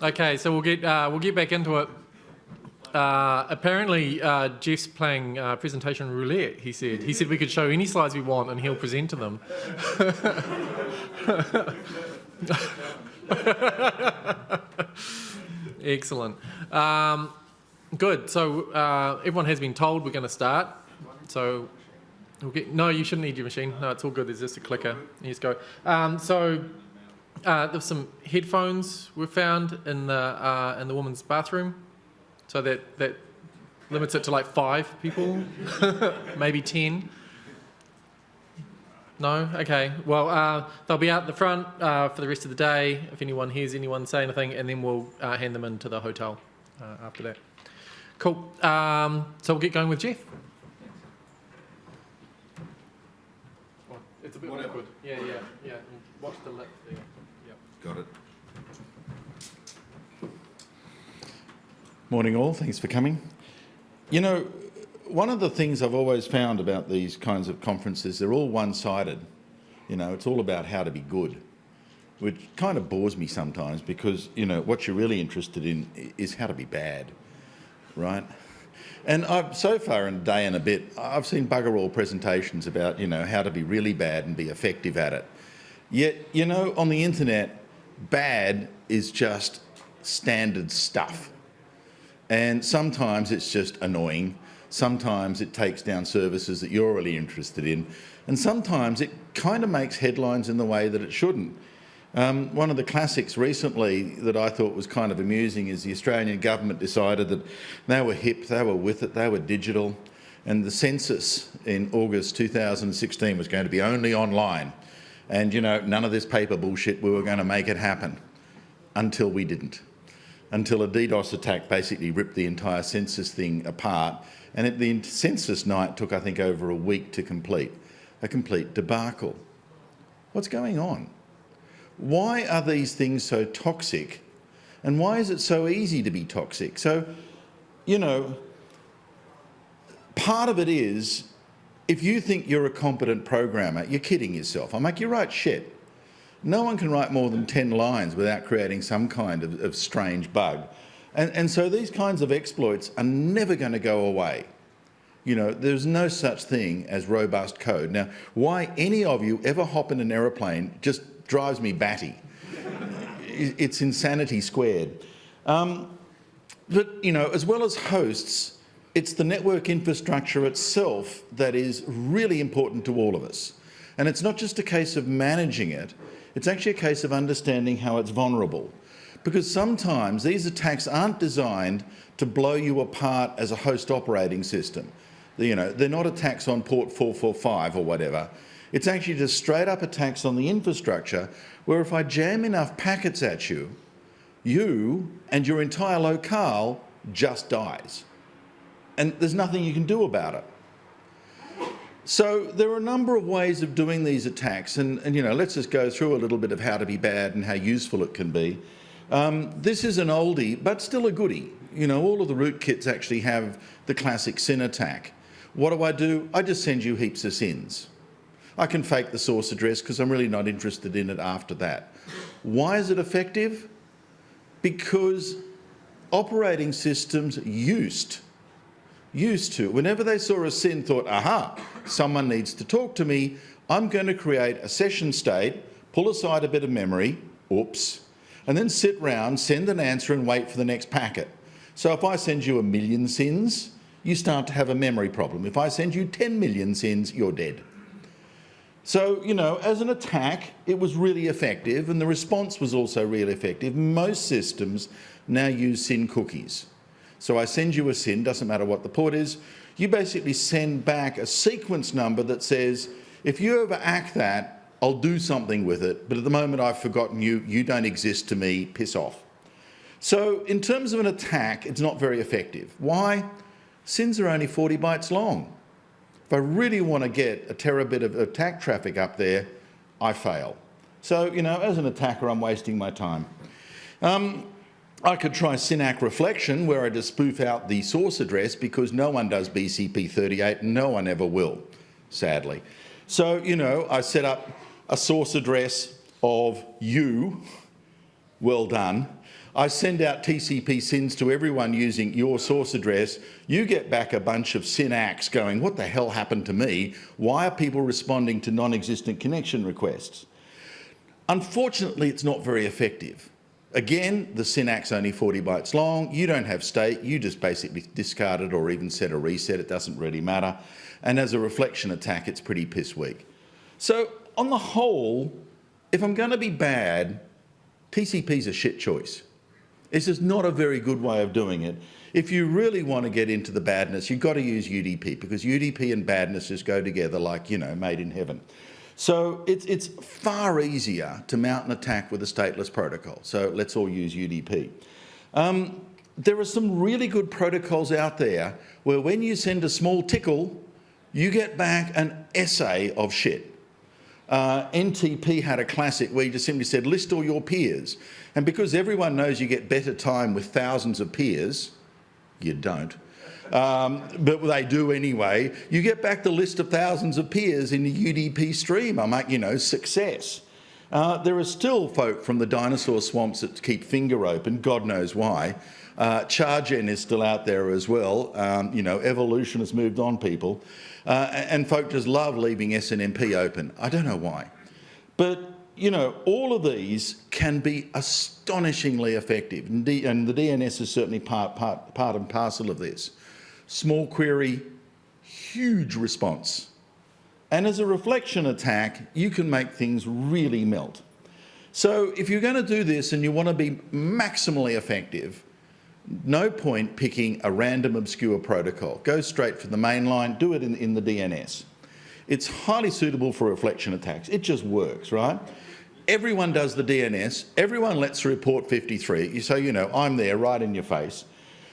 Okay, so we'll get back into it. Apparently, Jeff's playing presentation roulette. He said we could show any slides we want, and he'll present to them. Excellent. Good. So everyone has been told we're going to start. So we'll get. No, you shouldn't need your machine. No, it's all good. There's just a clicker. You just go. There's some headphones we found in the woman's bathroom, so that limits it to like 5 people, maybe 10. No? Okay. Well, they'll be out the front for the rest of the day if anyone hears anyone say anything, and then we'll hand them into the hotel after that. Cool. So we'll get going with Jeff. It's a bit awkward. Yeah. Watch the lip there. Got it. Morning all, thanks for coming. You know, one of the things I've always found about these kinds of conferences, they're all one-sided. You know, it's all about how to be good, which kind of bores me sometimes because, you know, what you're really interested in is how to be bad, right? And so far in a day and a bit, I've seen bugger all presentations about, you know, how to be really bad and be effective at it. Yet, you know, on the internet, bad is just standard stuff. And sometimes it's just annoying. Sometimes it takes down services that you're really interested in. And sometimes it kind of makes headlines in the way that it shouldn't. One of the classics recently that I thought was kind of amusing is the Australian government decided that they were hip, they were with it, they were digital. And the census in August 2016 was going to be only online. And, you know, none of this paper bullshit, we were going to make it happen. Until we didn't. Until a DDoS attack basically ripped the entire census thing apart. And the census night took, I think, over a week to complete. A complete debacle. What's going on? Why are these things so toxic? And why is it so easy to be toxic? So, you know, part of it is, if you think you're a competent programmer, you're kidding yourself. I'm like, you write shit. No one can write more than 10 lines without creating some kind of strange bug. And so these kinds of exploits are never going to go away. You know, there's no such thing as robust code. Now, why any of you ever hop in an aeroplane just drives me batty. It's insanity squared. But, you know, as well as hosts, it's the network infrastructure itself that is really important to all of us. And it's not just a case of managing it, it's actually a case of understanding how it's vulnerable. Because sometimes these attacks aren't designed to blow you apart as a host operating system. You know, they're not attacks on port 445 or whatever. It's actually just straight up attacks on the infrastructure where if I jam enough packets at you, you and your entire locale just dies. And there's nothing you can do about it. So there are a number of ways of doing these attacks, and you know, let's just go through a little bit of how to be bad and how useful it can be. This is an oldie, but still a goodie. You know, all of the rootkits actually have the classic SYN attack. What do? I just send you heaps of SYNs. I can fake the source address because I'm really not interested in it after that. Why is it effective? Because operating systems used to, whenever they saw a SYN, thought, aha, someone needs to talk to me, I'm going to create a session state, pull aside a bit of memory, oops, and then sit round, send an answer and wait for the next packet. So if I send you 1 million SYNs, you start to have a memory problem. If I send you 10 million SYNs, you're dead. So, you know, as an attack, it was really effective, and the response was also really effective. Most systems now use SYN cookies. So I send you a SYN, doesn't matter what the port is, you basically send back a sequence number that says, if you ever act that, I'll do something with it, but at the moment I've forgotten you, you don't exist to me, piss off. So in terms of an attack, it's not very effective. Why? SYNs are only 40 bytes long. If I really want to get a terabit of attack traffic up there, I fail. So, you know, as an attacker, I'm wasting my time. I could try SYNAC reflection, where I just spoof out the source address because no one does BCP38 and no one ever will, sadly. So, you know, I set up a source address of you, well done. I send out TCP SYNs to everyone using your source address. You get back a bunch of SYN-ACKs going, what the hell happened to me? Why are people responding to non-existent connection requests? Unfortunately, it's not very effective. Again, the SYN-ACK's only 40 bytes long. You don't have state. You just basically discard it or even set a reset. It doesn't really matter. And as a reflection attack, it's pretty piss weak. So on the whole, if I'm going to be bad, TCP's a shit choice. It's just not a very good way of doing it. If you really want to get into the badness, you've got to use UDP, because UDP and badness just go together like, you know, made in heaven. So it's far easier to mount an attack with a stateless protocol. So let's all use UDP. There are some really good protocols out there where when you send a small tickle, you get back an essay of shit. NTP had a classic where you just simply said, list all your peers. And because everyone knows you get better time with thousands of peers, you don't, but they do anyway, you get back the list of thousands of peers in the UDP stream. I'm like, you know, success. There are still folk from the dinosaur swamps that keep finger open, God knows why. Chargen is still out there as well. You know, evolution has moved on, people. And folk just love leaving SNMP open. I don't know why. But, you know, all of these can be astonishingly effective. And the DNS is certainly part and parcel of this. Small query, huge response. And as a reflection attack, you can make things really melt. So if you're going to do this and you want to be maximally effective, no point picking a random obscure protocol. Go straight for the main line, do it in the DNS. It's highly suitable for reflection attacks. It just works, right? Everyone does the DNS. Everyone lets report 53. So, you know, I'm there right in your face.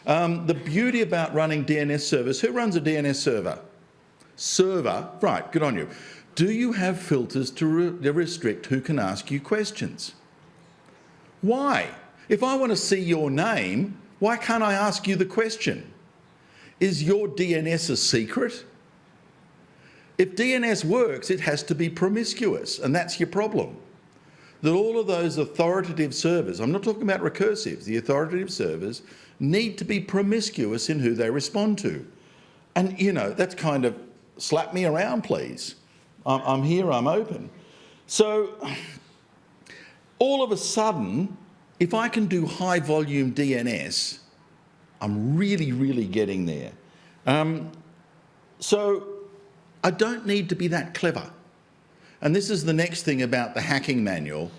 The beauty about running DNS servers, who runs a DNS server? Server, right, good on you. Do you have filters to restrict who can ask you questions? Why? If I want to see your name, why can't I ask you the question? Is your DNS a secret? If DNS works, it has to be promiscuous, and that's your problem. That all of those authoritative servers, I'm not talking about recursives, the authoritative servers need to be promiscuous in who they respond to. And, you know, that's kind of slap me around, please. I'm here, I'm open. So all of a sudden, if I can do high volume DNS, I'm really, really getting there. So I don't need to be that clever. And this is the next thing about the hacking manual.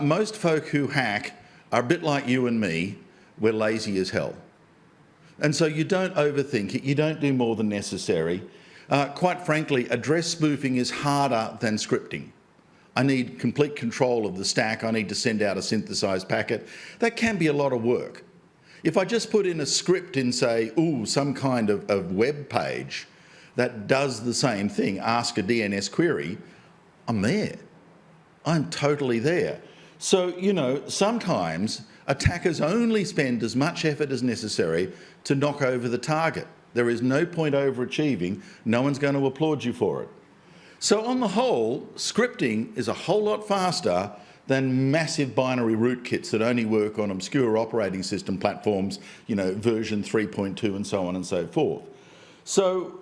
Most folk who hack are a bit like you and me. We're lazy as hell. And so you don't overthink it. You don't do more than necessary. Quite frankly, address spoofing is harder than scripting. I need complete control of the stack. I need to send out a synthesized packet. That can be a lot of work. If I just put in a script and say, ooh, some kind of web page that does the same thing, ask a DNS query, I'm there. I'm totally there. So, you know, sometimes attackers only spend as much effort as necessary to knock over the target. There is no point overachieving. No one's going to applaud you for it. So on the whole, scripting is a whole lot faster than massive binary rootkits that only work on obscure operating system platforms, you know, version 3.2 and so on and so forth. So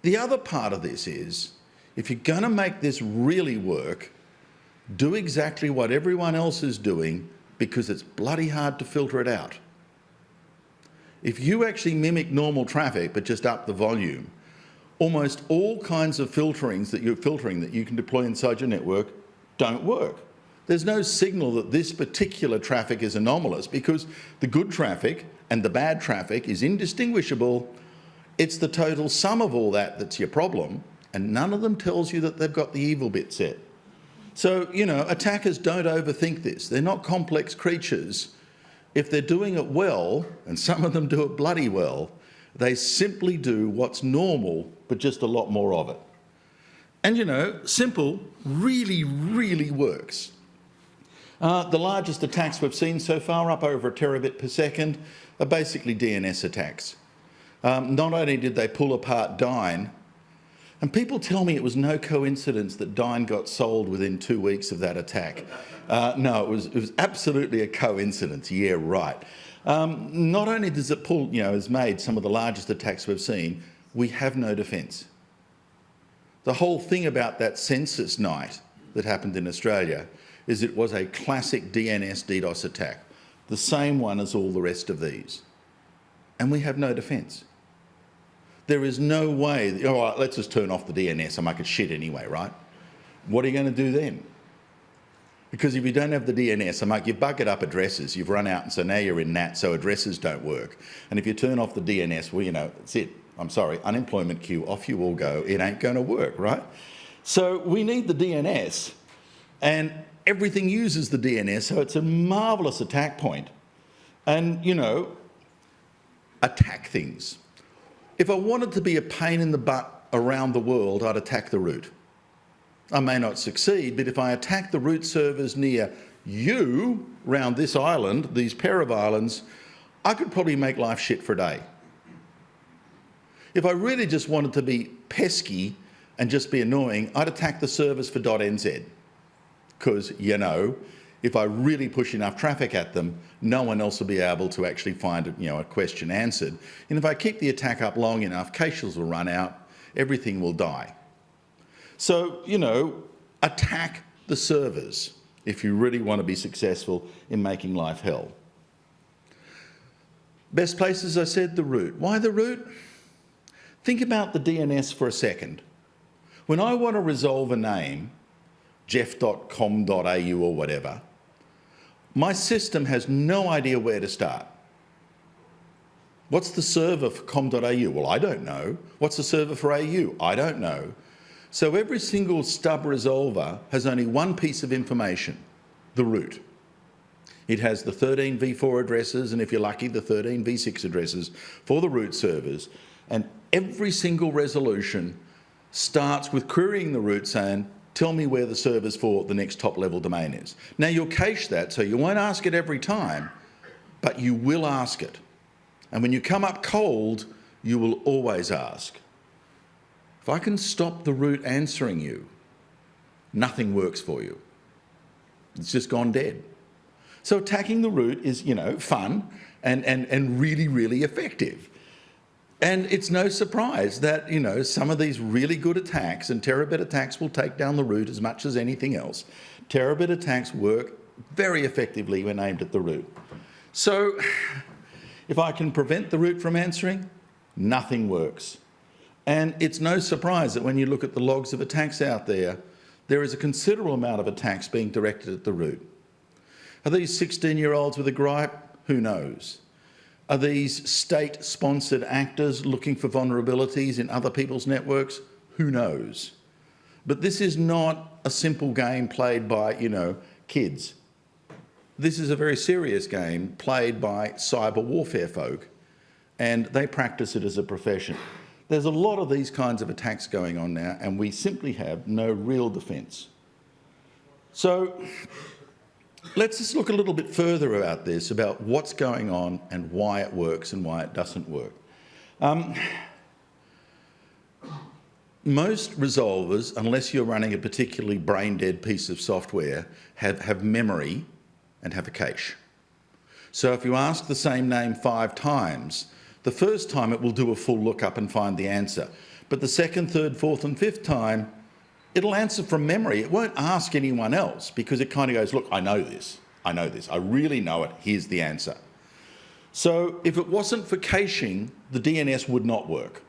the other part of this is, if you're going to make this really work, do exactly what everyone else is doing, because it's bloody hard to filter it out. If you actually mimic normal traffic but just up the volume, almost all kinds of filtering that you can deploy inside your network don't work. There's no signal that this particular traffic is anomalous, because the good traffic and the bad traffic is indistinguishable. It's the total sum of all that that's your problem, and none of them tells you that they've got the evil bit set. So, you know, attackers don't overthink this. They're not complex creatures. If they're doing it well, and some of them do it bloody well, they simply do what's normal, but just a lot more of it. And, you know, simple really, really works. The largest attacks we've seen so far, up over a terabit per second, are basically DNS attacks. Not only did they pull apart Dyn, And people tell me it was no coincidence that Dine got sold within 2 weeks of that attack. No, it was absolutely a coincidence. Yeah, right. Not only does it pull, has made some of the largest attacks we've seen, we have no defence. The whole thing about that census night that happened in Australia is it was a classic DNS DDoS attack, the same one as all the rest of these. And we have no defence. There is no way, all right, let's just turn off the DNS and make it shit anyway, right? What are you going to do then? Because if you don't have the DNS, you've buggered up addresses, you've run out, and so now you're in NAT, so addresses don't work. And if you turn off the DNS, well, that's it. I'm sorry, unemployment queue, off you all go. It ain't going to work, right? So we need the DNS, and everything uses the DNS, so it's a marvellous attack point. And, attack things. If I wanted to be a pain in the butt around the world, I'd attack the root. I may not succeed, but if I attack the root servers near you, round this island, these pair of islands, I could probably make life shit for a day. If I really just wanted to be pesky and just be annoying, I'd attack the servers for .nz. Because, if I really push enough traffic at them, no one else will be able to actually find a question answered. And if I keep the attack up long enough, caches will run out, everything will die. So, attack the servers if you really want to be successful in making life hell. Best place, as I said, the root. Why the root? Think about the DNS for a second. When I want to resolve a name, jeff.com.au or whatever, my system has no idea where to start. What's the server for com.au? Well, I don't know. What's the server for AU? I don't know. So every single stub resolver has only one piece of information, the root. It has the 13 v4 addresses, and if you're lucky, the 13 v6 addresses for the root servers. And every single resolution starts with querying the root saying, tell me where the servers for the next top level domain is. Now you'll cache that, so you won't ask it every time, but you will ask it. And when you come up cold, you will always ask. If I can stop the root answering you, nothing works for you. It's just gone dead. So attacking the root is, fun and really, really effective. And it's no surprise that, some of these really good attacks, and terabit attacks will take down the root as much as anything else. Terabit attacks work very effectively when aimed at the root. So if I can prevent the root from answering, nothing works. And it's no surprise that when you look at the logs of attacks out there, there is a considerable amount of attacks being directed at the root. Are these 16-year-olds with a gripe? Who knows? Are these state-sponsored actors looking for vulnerabilities in other people's networks? Who knows? But this is not a simple game played by, kids. This is a very serious game played by cyber warfare folk, and they practice it as a profession. There's a lot of these kinds of attacks going on now, and we simply have no real defence. So let's just look a little bit further about this, about what's going on and why it works and why it doesn't work. Most resolvers, unless you're running a particularly brain-dead piece of software, have memory and have a cache. So if you ask the same name 5 times, the first time it will do a full lookup and find the answer. But the second, third, fourth and fifth time, it'll answer from memory. It won't ask anyone else because it kind of goes, look, I know this, I really know it, here's the answer. So if it wasn't for caching, the DNS would not work.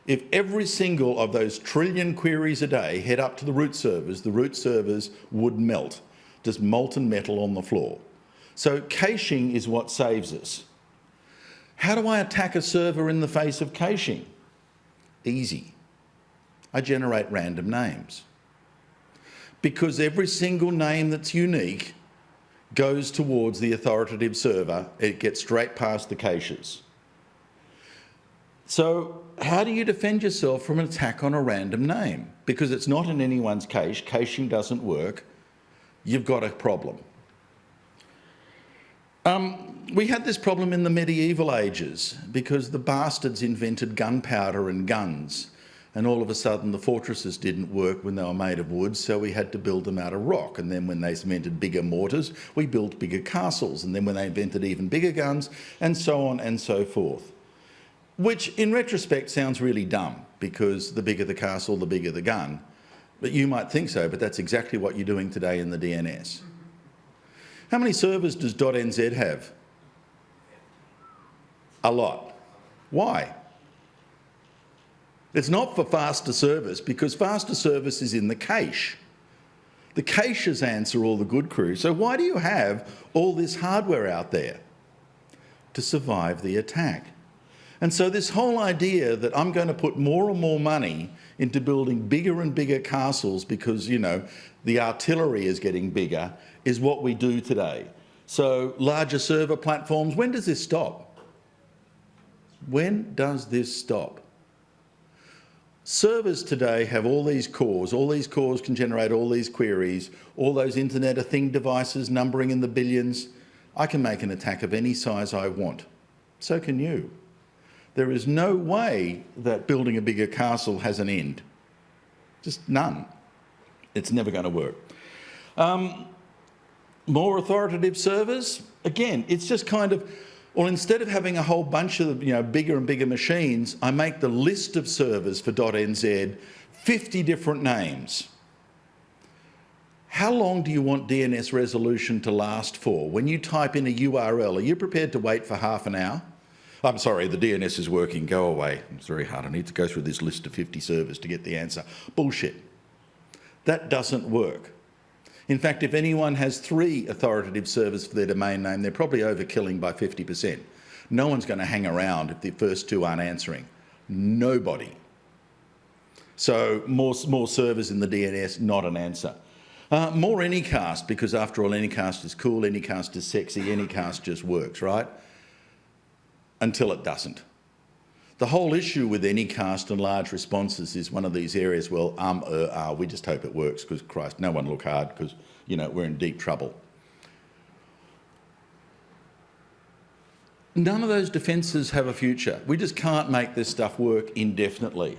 If every single of those trillion queries a day head up to the root servers would melt, just molten metal on the floor. So caching is what saves us. How do I attack a server in the face of caching? Easy. I generate random names. Because every single name that's unique goes towards the authoritative server, it gets straight past the caches. So how do you defend yourself from an attack on a random name? Because it's not in anyone's cache, caching doesn't work, you've got a problem. We had this problem in the medieval ages because the bastards invented gunpowder and guns. And all of a sudden the fortresses didn't work when they were made of wood, so we had to build them out of rock. And then when they cemented bigger mortars, we built bigger castles. And then when they invented even bigger guns, and so on and so forth. Which in retrospect sounds really dumb, because the bigger the castle, the bigger the gun. But you might think so, but that's exactly what you're doing today in the DNS. How many servers does .nz have? A lot. Why? It's not for faster service, because faster service is in the cache. The caches answer all the good queries. So why do you have all this hardware out there? To survive the attack. And so this whole idea that I'm going to put more and more money into building bigger and bigger castles because, you know, the artillery is getting bigger is what we do today. So larger server platforms, when does this stop? When does this stop? Servers today have all these cores can generate all these queries, all those Internet of Thing devices numbering in the billions. I can make an attack of any size I want. So can you. There is no way that building a bigger castle has an end. Just none. It's never going to work. More authoritative servers? Again, it's just kind of, well, instead of having a whole bunch of, bigger and bigger machines, I make the list of servers for .nz 50 different names. How long do you want DNS resolution to last for? When you type in a URL, are you prepared to wait for half an hour? I'm sorry, the DNS is working, go away. It's very hard, I need to go through this list of 50 servers to get the answer. Bullshit. That doesn't work. In fact, if anyone has 3 authoritative servers for their domain name, they're probably overkilling by 50%. No one's going to hang around if the first 2 aren't answering. Nobody. So more servers in the DNS, not an answer. More Anycast, because after all, Anycast is cool, Anycast is sexy, Anycast just works, right? Until it doesn't. The whole issue with Anycast and large responses is one of these areas, well, we just hope it works, because Christ, no one look hard, because, we're in deep trouble. None of those defences have a future. We just can't make this stuff work indefinitely.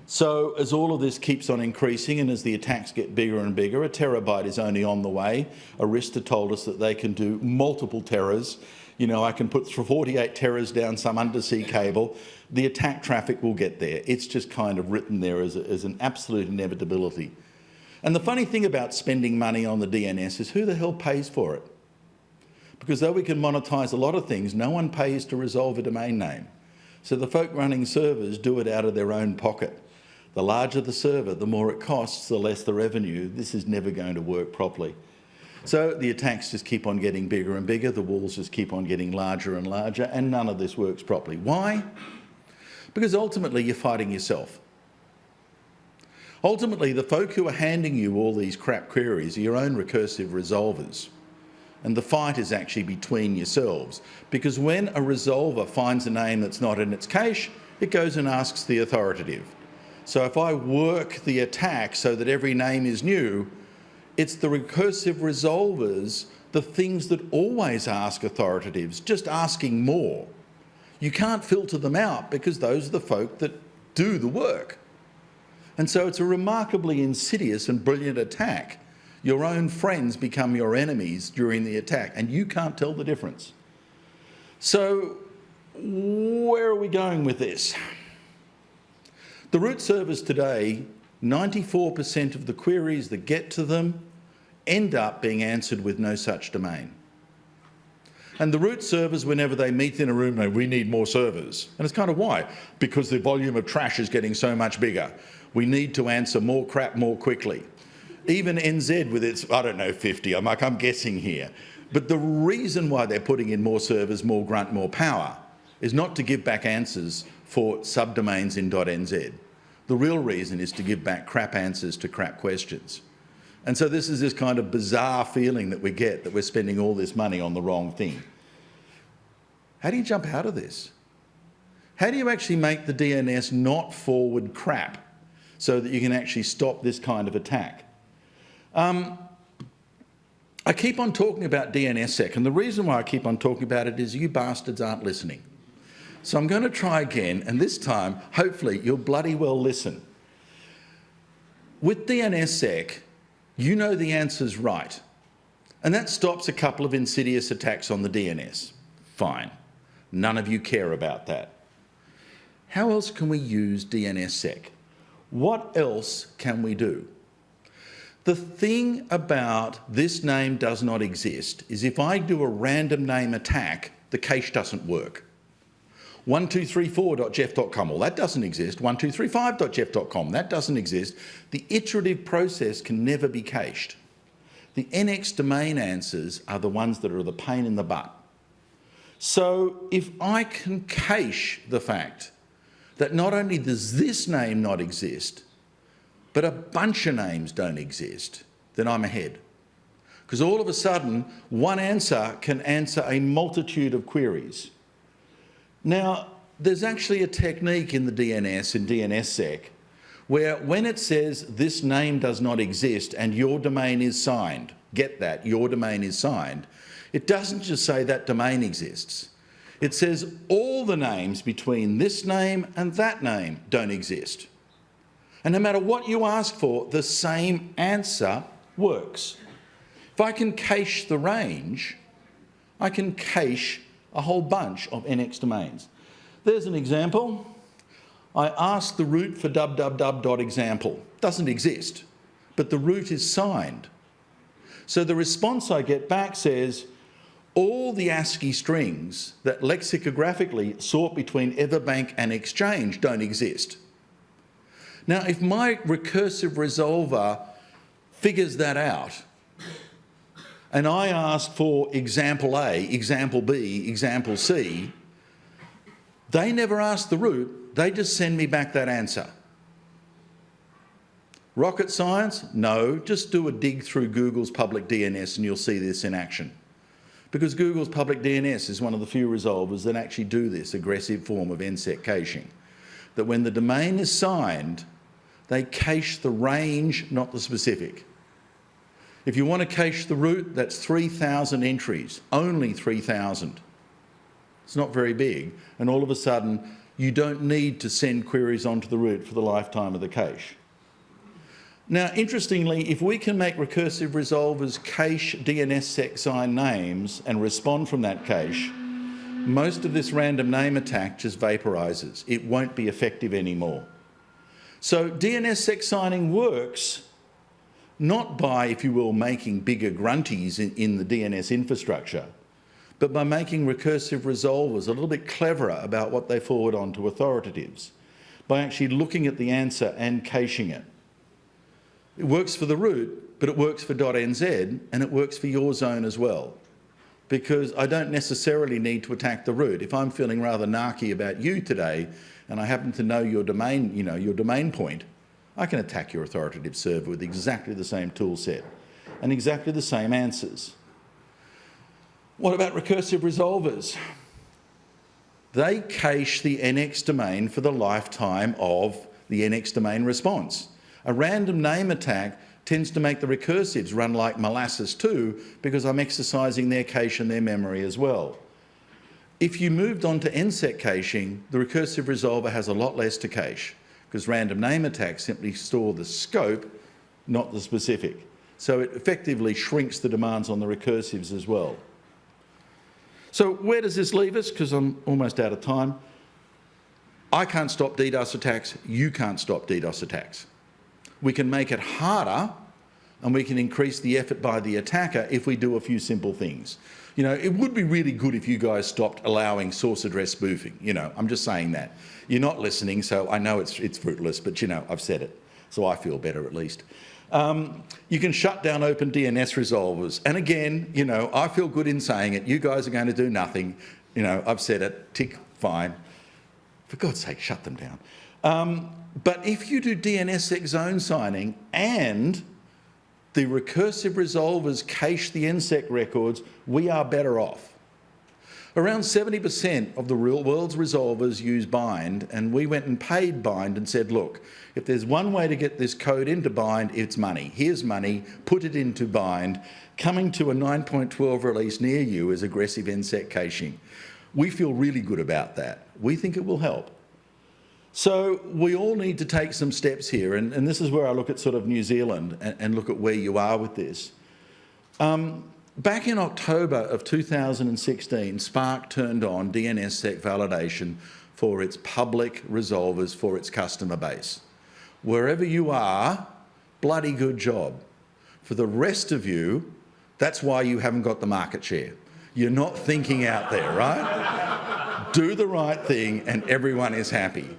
So as all of this keeps on increasing and as the attacks get bigger and bigger, a terabyte is only on the way. Arista told us that they can do multiple terras. I can put 48 terras down some undersea cable. The attack traffic will get there. It's just kind of written there as an absolute inevitability. And the funny thing about spending money on the DNS is who the hell pays for it? Because though we can monetize a lot of things, no one pays to resolve a domain name. So the folk running servers do it out of their own pocket. The larger the server, the more it costs, the less the revenue. This is never going to work properly. So the attacks just keep on getting bigger and bigger, the walls just keep on getting larger and larger, and none of this works properly. Why? Because ultimately you're fighting yourself. Ultimately, the folk who are handing you all these crap queries are your own recursive resolvers. And the fight is actually between yourselves. Because when a resolver finds a name that's not in its cache, it goes and asks the authoritative. So if I work the attack so that every name is new, it's the recursive resolvers, the things that always ask authoritatives, just asking more. You can't filter them out because those are the folk that do the work. And so it's a remarkably insidious and brilliant attack. Your own friends become your enemies during the attack, and you can't tell the difference. So where are we going with this? The root servers today, 94% of the queries that get to them end up being answered with no such domain. And the root servers, whenever they meet in a room, go, we need more servers. And it's kind of why? Because the volume of trash is getting so much bigger. We need to answer more crap more quickly. Even NZ with its, 50, I'm guessing here. But the reason why they're putting in more servers, more grunt, more power, is not to give back answers for subdomains in .nz. The real reason is to give back crap answers to crap questions. And so this is this kind of bizarre feeling that we get that we're spending all this money on the wrong thing. How do you jump out of this? How do you actually make the DNS not forward crap so that you can actually stop this kind of attack? I keep on talking about DNSSEC, and the reason why I keep on talking about it is you bastards aren't listening. So I'm going to try again, and this time, hopefully, you'll bloody well listen. With DNSSEC, you know the answer's right. And that stops a couple of insidious attacks on the DNS. Fine. None of you care about that. How else can we use DNSSEC? What else can we do? The thing about this name does not exist is if I do a random name attack, the cache doesn't work. 1234.jeff.com, well, that doesn't exist. 1235.jeff.com, that doesn't exist. The iterative process can never be cached. The NX domain answers are the ones that are the pain in the butt. So if I can cache the fact that not only does this name not exist, but a bunch of names don't exist, then I'm ahead. Because all of a sudden, one answer can answer a multitude of queries. Now, there's actually a technique in the DNS, in DNSSEC, where when it says this name does not exist and your domain is signed, get that, your domain is signed, it doesn't just say that domain exists. It says all the names between this name and that name don't exist. And no matter what you ask for, the same answer works. If I can cache the range, I can cache a whole bunch of NX domains. There's an example. I asked the root for www.example. Doesn't exist, but the root is signed. So the response I get back says, all the ASCII strings that lexicographically sort between Everbank and Exchange don't exist. Now, if my recursive resolver figures that out, and I ask for example A, example B, example C, they never ask the root, they just send me back that answer. Rocket science? No, just do a dig through Google's public DNS and you'll see this in action. Because Google's public DNS is one of the few resolvers that actually do this aggressive form of NSEC caching. That when the domain is signed, they cache the range, not the specific. If you want to cache the root, that's 3,000 entries, only 3,000. It's not very big, and all of a sudden, you don't need to send queries onto the root for the lifetime of the cache. Now, interestingly, if we can make recursive resolvers cache DNSSEC signed names and respond from that cache, most of this random name attack just vaporizes. It won't be effective anymore. So DNSSEC signing works not by, if you will, making bigger grunties in the DNS infrastructure, but by making recursive resolvers a little bit cleverer about what they forward on to authoritatives, by actually looking at the answer and caching it. It works for the root, but it works for .nz, and it works for your zone as well. Because I don't necessarily need to attack the root. If I'm feeling rather narky about you today, and I happen to know your domain, your domain point, I can attack your authoritative server with exactly the same tool set and exactly the same answers. What about recursive resolvers? They cache the NX domain for the lifetime of the NX domain response. A random name attack tends to make the recursives run like molasses too, because I'm exercising their cache and their memory as well. If you moved on to NSEC caching, the recursive resolver has a lot less to cache, because random name attacks simply store the scope, not the specific. So it effectively shrinks the demands on the recursives as well. So where does this leave us? Because I'm almost out of time. I can't stop DDoS attacks. You can't stop DDoS attacks. We can make it harder, and we can increase the effort by the attacker if we do a few simple things. It would be really good if you guys stopped allowing source address spoofing. I'm just saying that. You're not listening, so I know it's fruitless, but I've said it, so I feel better at least. You can shut down open DNS resolvers. And again, I feel good in saying it. You guys are going to do nothing. I've said it, tick, fine. For God's sake, shut them down. But if you do DNSSEC zone signing and the recursive resolvers cache the NSEC records, we are better off. Around 70% of the real world's resolvers use bind, and we went and paid bind and said, look, if there's one way to get this code into bind, it's money. Here's money, put it into bind. Coming to a 9.12 release near you is aggressive NSEC caching. We feel really good about that. We think it will help. So we all need to take some steps here, and this is where I look at sort of New Zealand and look at where you are with this. Back in October of 2016, Spark turned on DNSSEC validation for its public resolvers for its customer base. Wherever you are, bloody good job. For the rest of you, that's why you haven't got the market share. You're not thinking out there, right? Do the right thing and everyone is happy.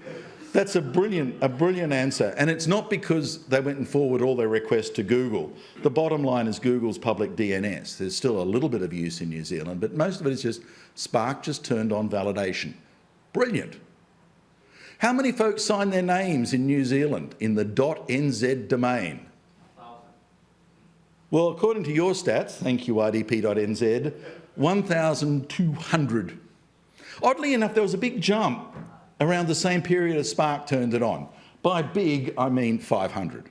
That's a brilliant answer. And it's not because they went and forwarded all their requests to Google. The bottom line is Google's public DNS. There's still a little bit of use in New Zealand, but most of it is just Spark just turned on validation. Brilliant. How many folks signed their names in New Zealand in the .nz domain? 1,000. Well, according to your stats, thank you idp.nz, 1,200. Oddly enough, there was a big jump around the same period as Spark turned it on. By big, I mean 500.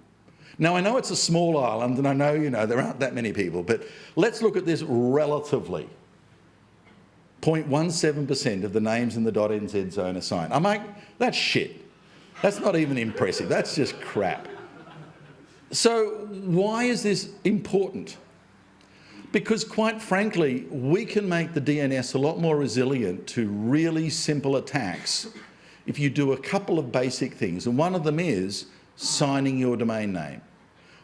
Now, I know it's a small island, and I know, there aren't that many people, but let's look at this relatively. 0.17% of the names in the .nz zone are signed. I'm like, that's shit. That's not even impressive. That's just crap. So why is this important? Because quite frankly, we can make the DNS a lot more resilient to really simple attacks if you do a couple of basic things. And one of them is signing your domain name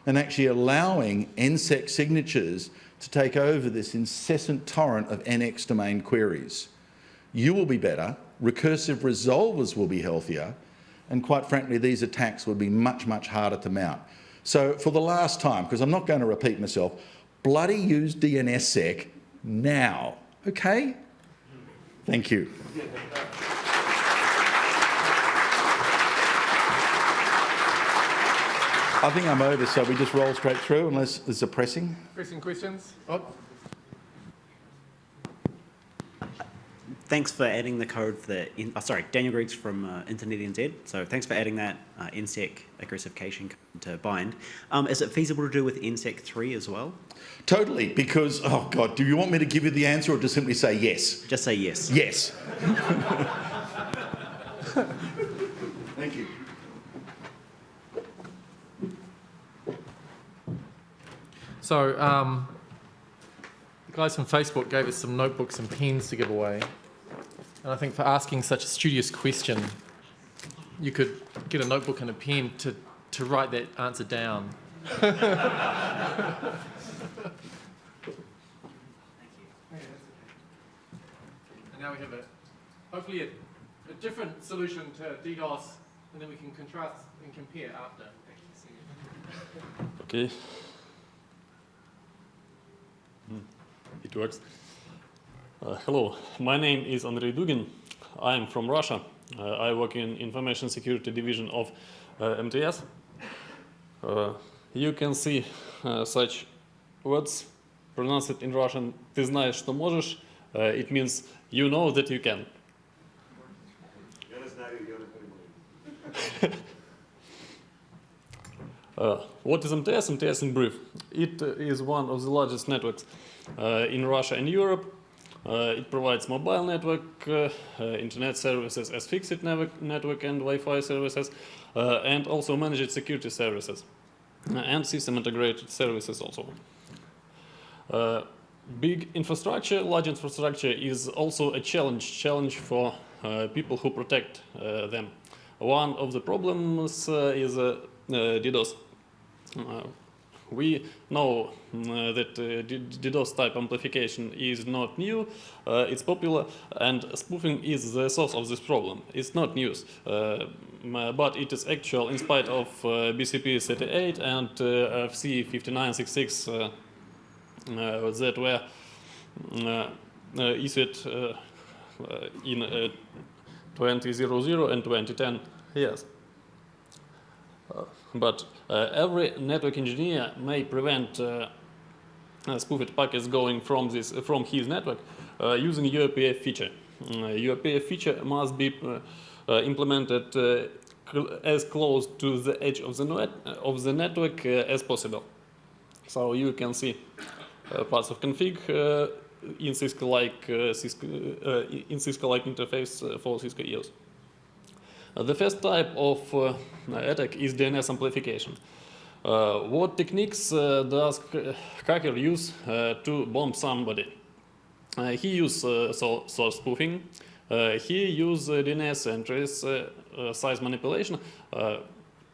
and actually allowing NSEC signatures to take over this incessant torrent of NX domain queries. You will be better, recursive resolvers will be healthier, and quite frankly, these attacks will be much, much harder to mount. So for the last time, because I'm not going to repeat myself, bloody use DNSSEC now, okay? Thank you. I think I'm over, so we just roll straight through unless there's a pressing. Pressing questions? Oh. Thanks for adding the code for the, Daniel Griggs from NZNOG. So thanks for adding that NSEC aggressification to bind. Is it feasible to do with NSEC 3 as well? Totally, because, oh God, do you want me to give you the answer or just simply say yes? Just say yes. Yes. Thank you. So, the guys from Facebook gave us some notebooks and pens to give away. And I think for asking such a studious question, you could get a notebook and a pen to write that answer down. Thank you. And now we have hopefully a different solution to DDoS, and then we can contrast and compare after. Okay. It works. Hello, my name is Andrei Dugin. I'm from Russia. I work in Information Security Division of MTS. You can see such words pronounced in Russian. Ты знаешь, что можешь. It means you know that you can. What is MTS? MTS in brief. It is one of the largest networks in Russia and Europe. It provides mobile network, internet services as fixed network and Wi-Fi services, and also managed security services, and system integrated services also. Big infrastructure, large infrastructure is also a challenge for people who protect them. One of the problems is DDoS. We know that DDoS type amplification is not new, it's popular, and spoofing is the source of this problem. It's not news, but it is actual in spite of BCP 38 and FC 5966 that were issued in 2000 and 2010 years. But every network engineer may prevent spoofed packets going from his network using UAPF feature. UAPF feature must be implemented as close to the edge of the network as possible. So you can see parts of config in Cisco-like interface for Cisco EOS. The first type of attack is DNS amplification. What techniques does hacker use to bomb somebody? He uses source spoofing. He uses DNS entries, size manipulation,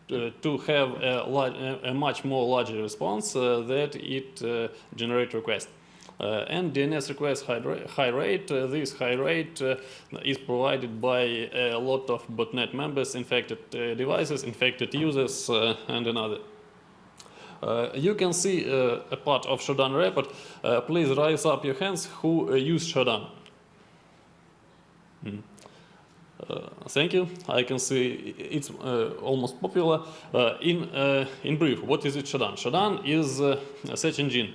to have a much more larger response that it generates request. And DNS request high rate. This high rate is provided by a lot of botnet members, infected devices, infected users, and another. You can see a part of Shodan report. Please raise up your hands who use Shodan. Thank you. I can see it's almost popular. In brief, what is it Shodan? Shodan is a search engine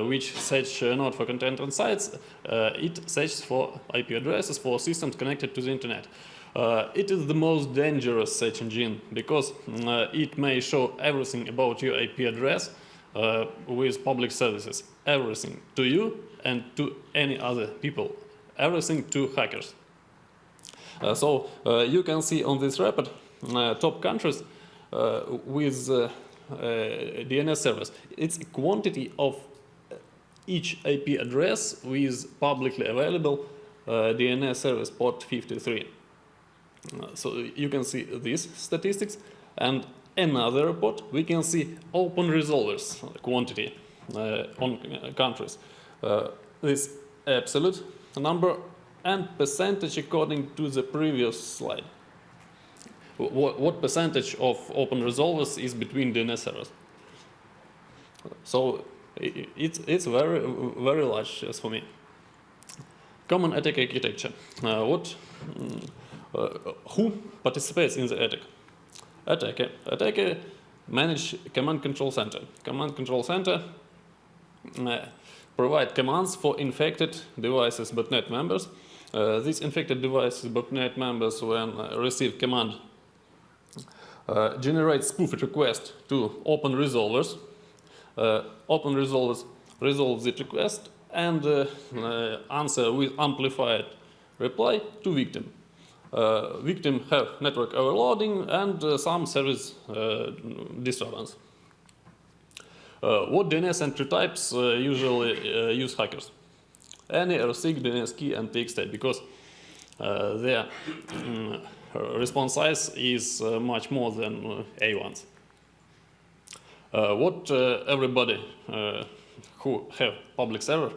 which search not for content on sites. It searches for IP addresses for systems connected to the internet. It is the most dangerous search engine because it may show everything about your IP address with public services. Everything to you and to any other people. Everything to hackers. So you can see on this report top countries with DNS servers. It's a quantity of each IP address with publicly available DNS service port 53. So you can see these statistics, and another report we can see open resolvers quantity on countries. This absolute number and percentage according to the previous slide. What percentage of open resolvers is between DNS servers? So it's very large as for me. Common attack architecture. Who participates in the attack? Attacker manage command control center. Command control center provide commands for infected devices botnet members. These infected devices botnet members, when receive command, generate spoofed request to open resolvers. Open resolvers resolve the request and answer with amplified reply to victim. Victim have network overloading and some service disturbance. What DNS entry types usually use hackers? Any RSIG, DNS key, and TXT, because their response size is much more than A1s. What everybody who have public server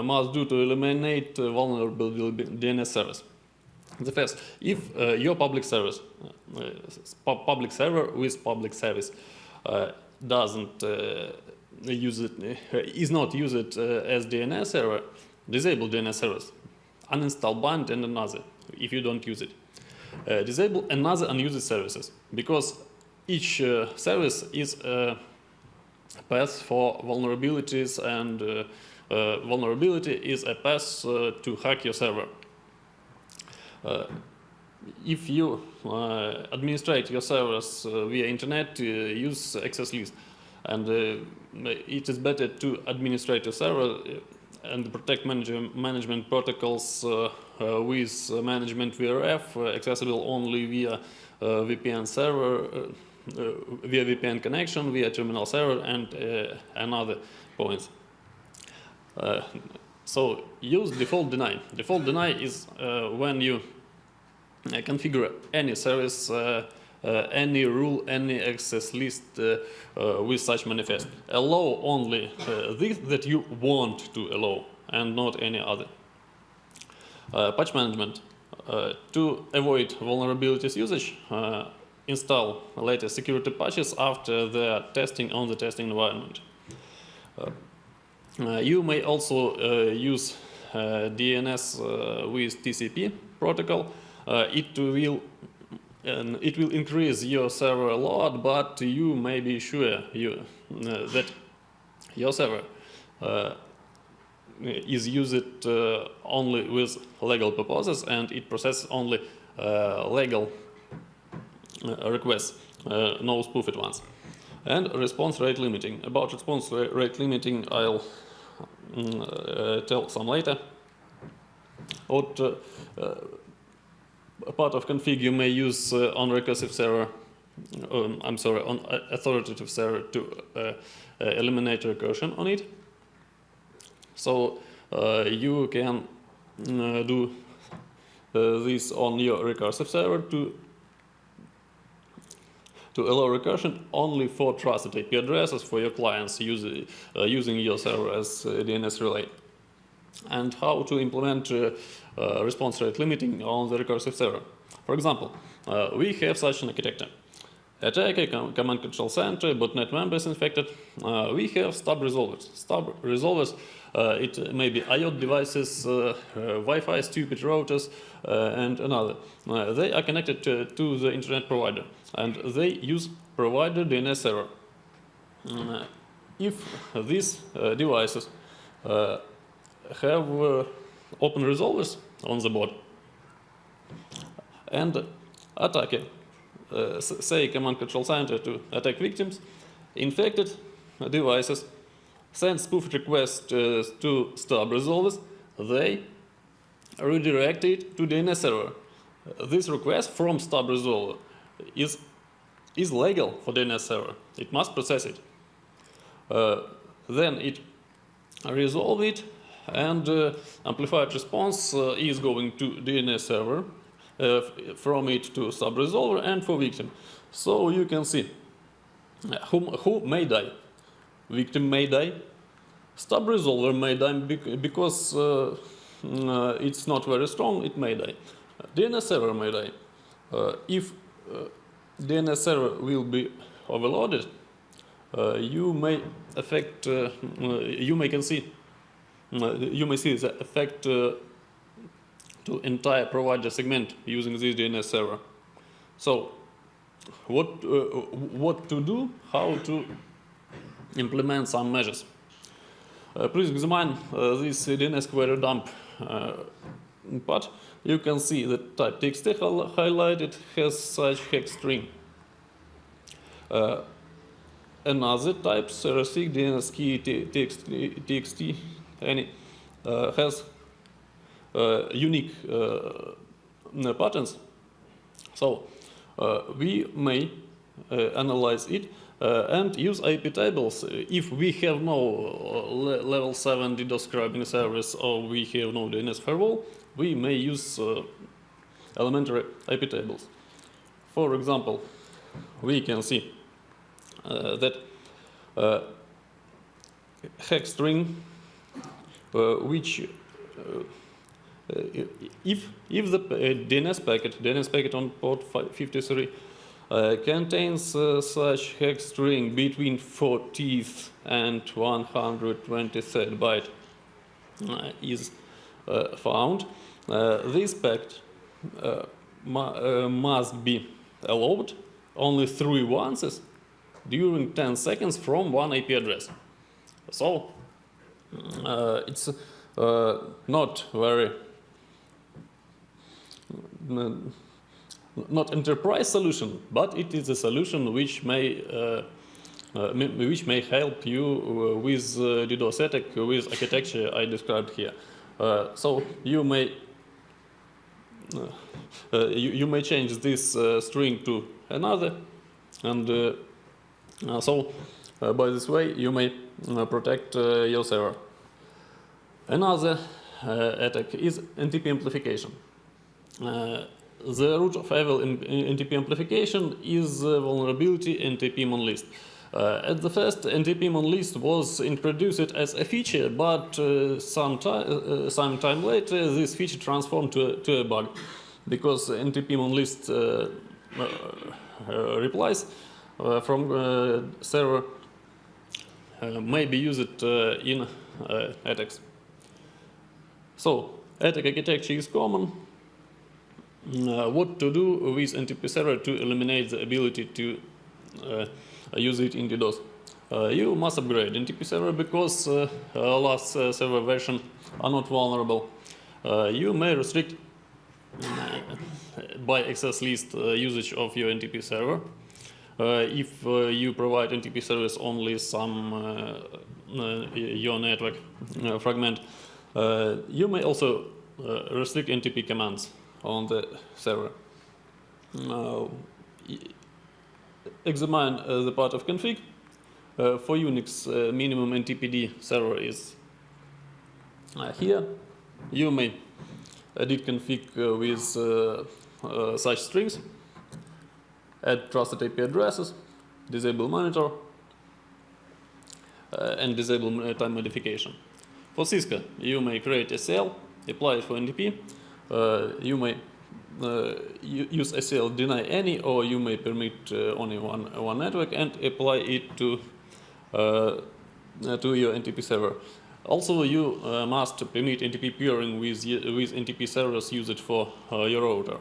must do to eliminate vulnerable DNS servers. The first, if your public server with public service doesn't use it, is not used as DNS server, disable DNS servers, uninstall bind and another if you don't use it. Disable another unused services, because each service is a path for vulnerabilities, and vulnerability is a path to hack your server. If you administrate your servers via internet, use access list, and it is better to administrate your server and protect management protocols with management VRF, accessible only via VPN server, via VPN connection, via terminal server, and another points. So use default deny. Default deny is when you configure any service, any rule, any access list with such manifest. Allow only this that you want to allow, and not any other. Patch management. To avoid vulnerabilities usage, install latest security patches after the testing on the testing environment. You may also use DNS with TCP protocol. It will increase your server load, but you may be sure that your server is used only with legal purposes, and it processes only legal requests, no spoofed ones. And response rate limiting. About response rate limiting, I'll tell some later. part of config you may use on recursive server, on authoritative server to eliminate recursion on it. So you can do this on your recursive server to allow recursion only for trusted IP addresses for your clients using your server as a DNS relay. And how to implement response rate limiting on the recursive server. For example, we have such an architecture. Attacker, command control center, botnet members infected. We have stub resolvers. Stub resolvers, it may be IoT devices, Wi-Fi stupid routers, and another. They are connected to the internet provider, and they use provider DNS server. If these devices have open resolvers on the board, and attacker say command control center to attack victims, infected devices send spoofed requests to stub resolvers, they redirect it to DNS server. This request from stub resolver is legal for DNS server. It must process it. Then it resolve it, and amplified response is going to DNS server, from it to stub resolver and for victim. So you can see who may die. Victim may die. Stub resolver may die because it's not very strong, it may die. DNS server may die. If DNS server will be overloaded, you may see the effect to entire provider segment using this DNS server. So, what to do? How to implement some measures? Please examine this DNS query dump part. You can see that type txt highlighted has such hex string. Another type, RSIG, DNS key, txt, any has unique patterns. So we may analyze it and use IP tables. If we have no level 7 DDoS scribing service or we have no DNS firewall, we may use elementary IP tables. For example, we can see that hex string which if the DNS packet on port 53 contains such hex string between 40th and 123rd byte is found, this packet must be allowed only 3 onces during 10 seconds from one IP address. So it's not very not enterprise solution, but it is a solution which may help you with DDoS attack with architecture I described here. So you may change this string to another, and so by this way you may protect your server. Another attack is NTP amplification. The root of evil in NTP amplification is vulnerability NTP mon list. At the first, NTP mon list was introduced as a feature, but some time later this feature transformed to a bug, because NTP mon list replies from server may be used in attacks. So, attack architecture is common. What to do with NTP server to eliminate the ability to use it in DDoS? You must upgrade NTP server because last server version are not vulnerable. You may restrict by access list usage of your NTP server. If you provide NTP service only some your network fragment, you may also restrict NTP commands. on the server. Now, examine the part of config. For Unix, minimum NTPD server is here. You may edit config with such strings, add trusted IP addresses, disable monitor, and disable time modification. For Cisco, you may create a SL, apply it for NTP. You may use SL deny any, or you may permit only one network and apply it to your NTP server. Also, you must permit NTP peering with NTP servers used for your router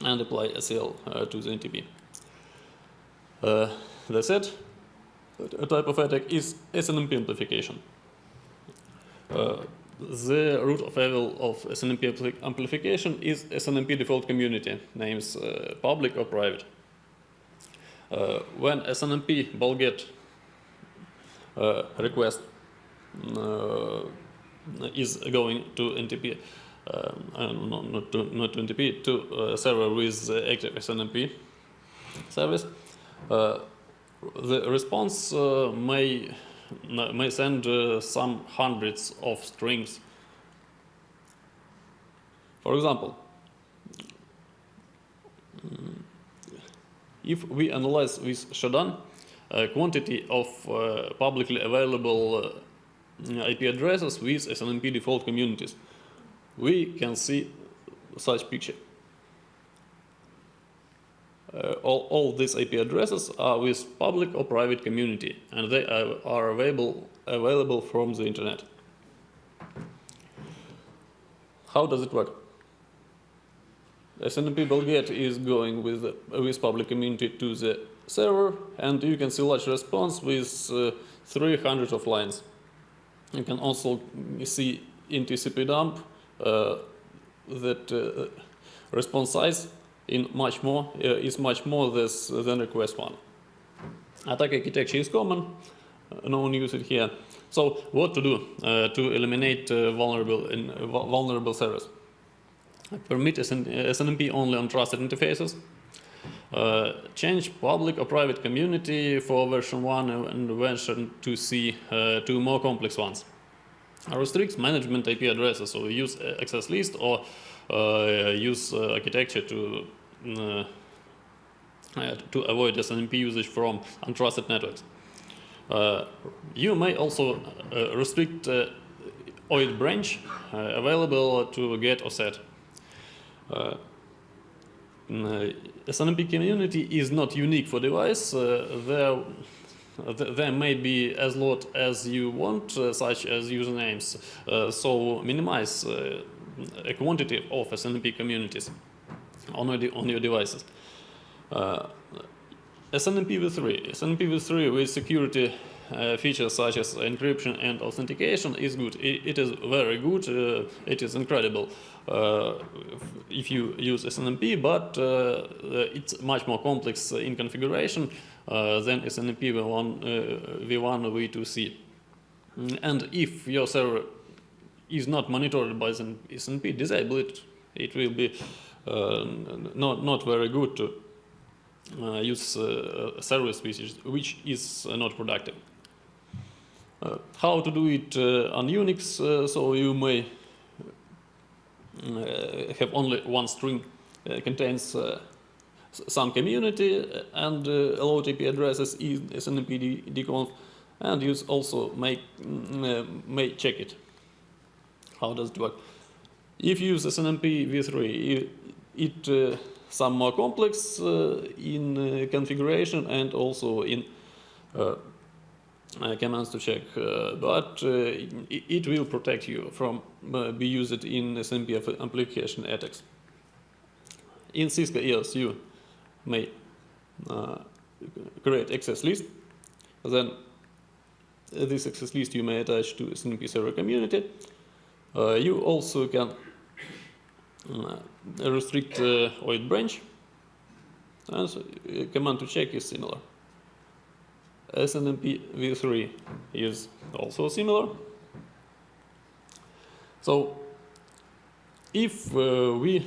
and apply SL to the NTP. That's it. A type of attack is SNMP amplification. The root of evil of SNMP amplification is SNMP default community, names public or private. When SNMP bulk request is going to NTP, not to NTP, to a server with active SNMP service, the response may send some hundreds of strings. For example, if we analyze with Shodan a quantity of publicly available IP addresses with SNMP default communities, we can see such picture. All these IP addresses are with public or private community, and they are available from the internet. How does it work? SNMP bulk is going with public community to the server, and you can see large response with 300 of lines. You can also see in TCP dump that response size is much more than request one. Attack architecture is common, no one uses it here. So what to do to eliminate vulnerable servers? Permit SNMP only on trusted interfaces. Change public or private community for version 1 and version 2C to more complex ones. Restricts management IP addresses, so use access list or use architecture to avoid SNMP usage from untrusted networks. You may also restrict OID branch available to get or set. SNMP community is not unique for device. There may be as lot as you want, such as usernames. So minimize a quantity of SNMP communities on your devices. SNMP v3 with security features such as encryption and authentication is good. It is very good. It is incredible if you use SNMP, but it's much more complex in configuration than SNMP v1, v2c. And if your server is not monitored by the SNMP, disable it. It will be not very good to use a service which is not productive. How to do it on Unix? So you may have only one string contains some community and allowed IP addresses in SNMP dconf, and you also may check it. How does it work? If you use SNMP v3, it some more complex in configuration and also in commands to check, but it will protect you from be used in SNMP amplification attacks. In Cisco EOS, you may create access list. Then this access list you may attach to SNMP server community. You also can restrict OID branch, and so command to check is similar. SNMP v3 is also similar. So if we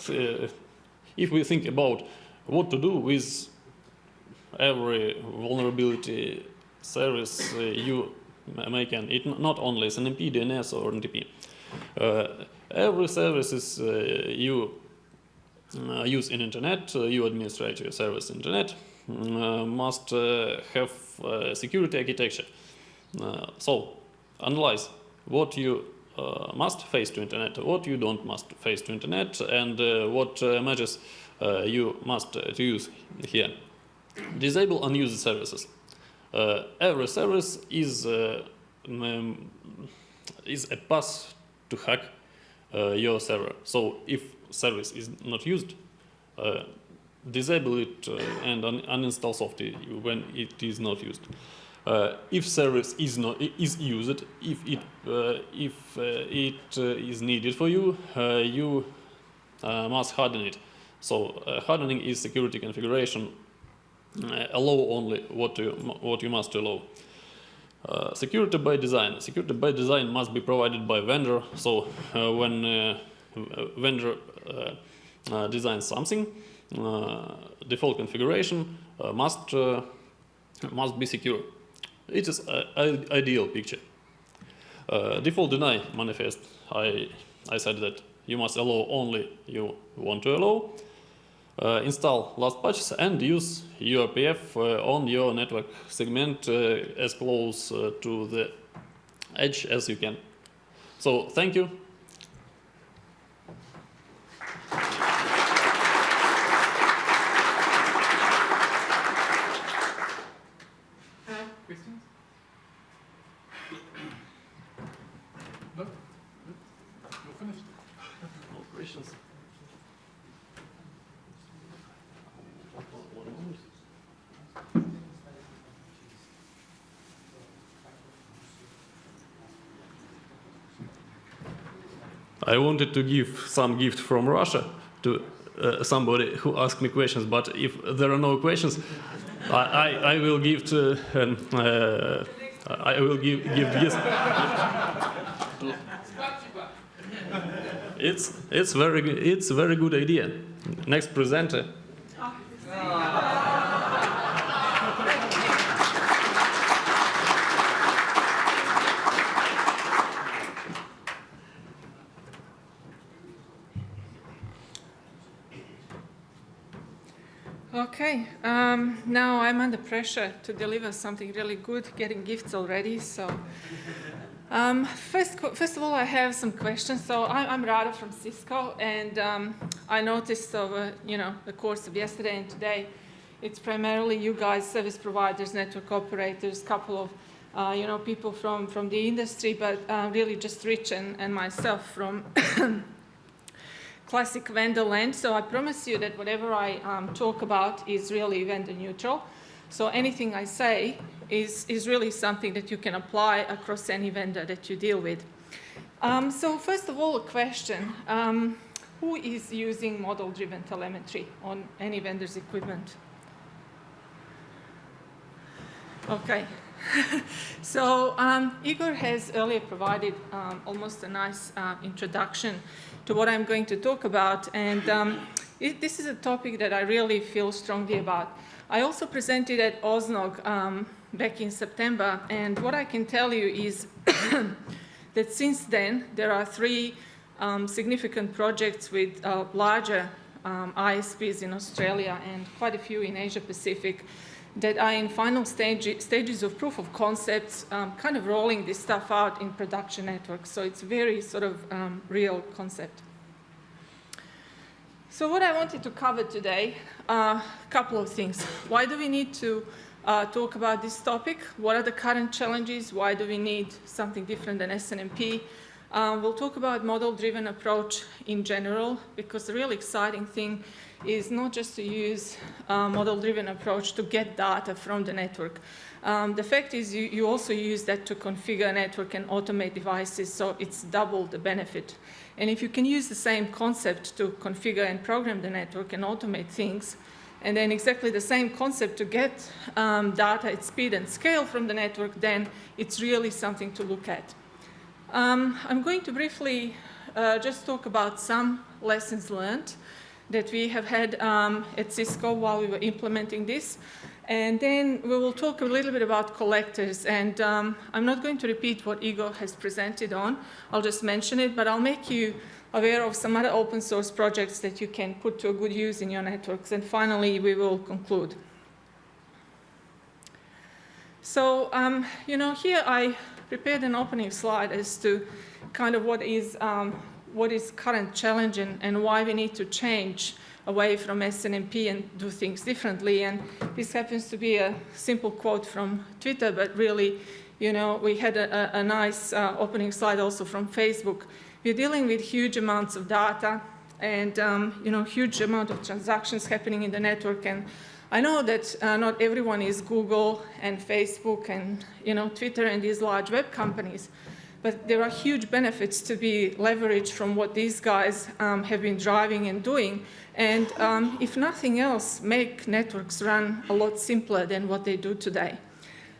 if we think about what to do with every vulnerability service you make, it not only SNMP, DNS, or NTP. Every services you use in internet, you administrate your service internet, must have security architecture. So analyze what you must face to internet, what you don't must face to internet, and what measures you must to use here. Disable unused services. Every service is a path to hack your server. So if service is not used, disable it and uninstall software when it is not used. If service is used, if it is needed for you, you must harden it. So hardening is security configuration. Allow only what you must allow. Security by design. Security by design must be provided by vendor. So when vendor designs something, default configuration must be secure. It is an ideal picture. Default deny manifest. I said that you must allow only you want to allow. Install last patches and use URPF on your network segment as close to the edge as you can. So thank you. Questions? No? You're finished. No questions. I wanted to give some gift from Russia to somebody who asked me questions, but if there are no questions, I will give to I will give this. It's a very good idea. Next presenter. Okay, now I'm under pressure to deliver something really good, getting gifts already. So, first of all, I have some questions. So I'm Rada from Cisco, and I noticed over the course of yesterday and today, it's primarily you guys, service providers, network operators, couple of people from the industry, but really just Rich and myself from classic vendor land. So I promise you that whatever I talk about is really vendor neutral. So anything I say is really something that you can apply across any vendor that you deal with. So first of all, a question. Who is using model-driven telemetry on any vendor's equipment? Okay. So Igor has earlier provided almost a nice introduction to what I'm going to talk about, and this is a topic that I really feel strongly about. I also presented at NZNOG back in September, and what I can tell you is that since then there are 3 significant projects with larger ISPs in Australia and quite a few in Asia Pacific that are in final stages of proof of concepts, kind of rolling this stuff out in production networks. So it's very sort of real concept. So what I wanted to cover today, a couple of things. Why do we need to talk about this topic? What are the current challenges? Why do we need something different than SNMP? We'll talk about model-driven approach in general, because the really exciting thing is not just to use model-driven approach to get data from the network. The fact is you also use that to configure a network and automate devices, so it's double the benefit. And if you can use the same concept to configure and program the network and automate things, and then exactly the same concept to get data at speed and scale from the network, then it's really something to look at. I'm going to briefly just talk about some lessons learned. that we have had at Cisco while we were implementing this. And then we will talk a little bit about collectors. And I'm not going to repeat what Igor has presented on. I'll just mention it, but I'll make you aware of some other open source projects that you can put to a good use in your networks. And finally, we will conclude. So, here I prepared an opening slide as to kind of what is current challenge and why we need to change away from SNMP and do things differently. And this happens to be a simple quote from Twitter, but really, we had a nice opening slide also from Facebook. We're dealing with huge amounts of data and, huge amount of transactions happening in the network. And I know that not everyone is Google and Facebook and, Twitter and these large web companies, but there are huge benefits to be leveraged from what these guys have been driving and doing. And if nothing else, make networks run a lot simpler than what they do today.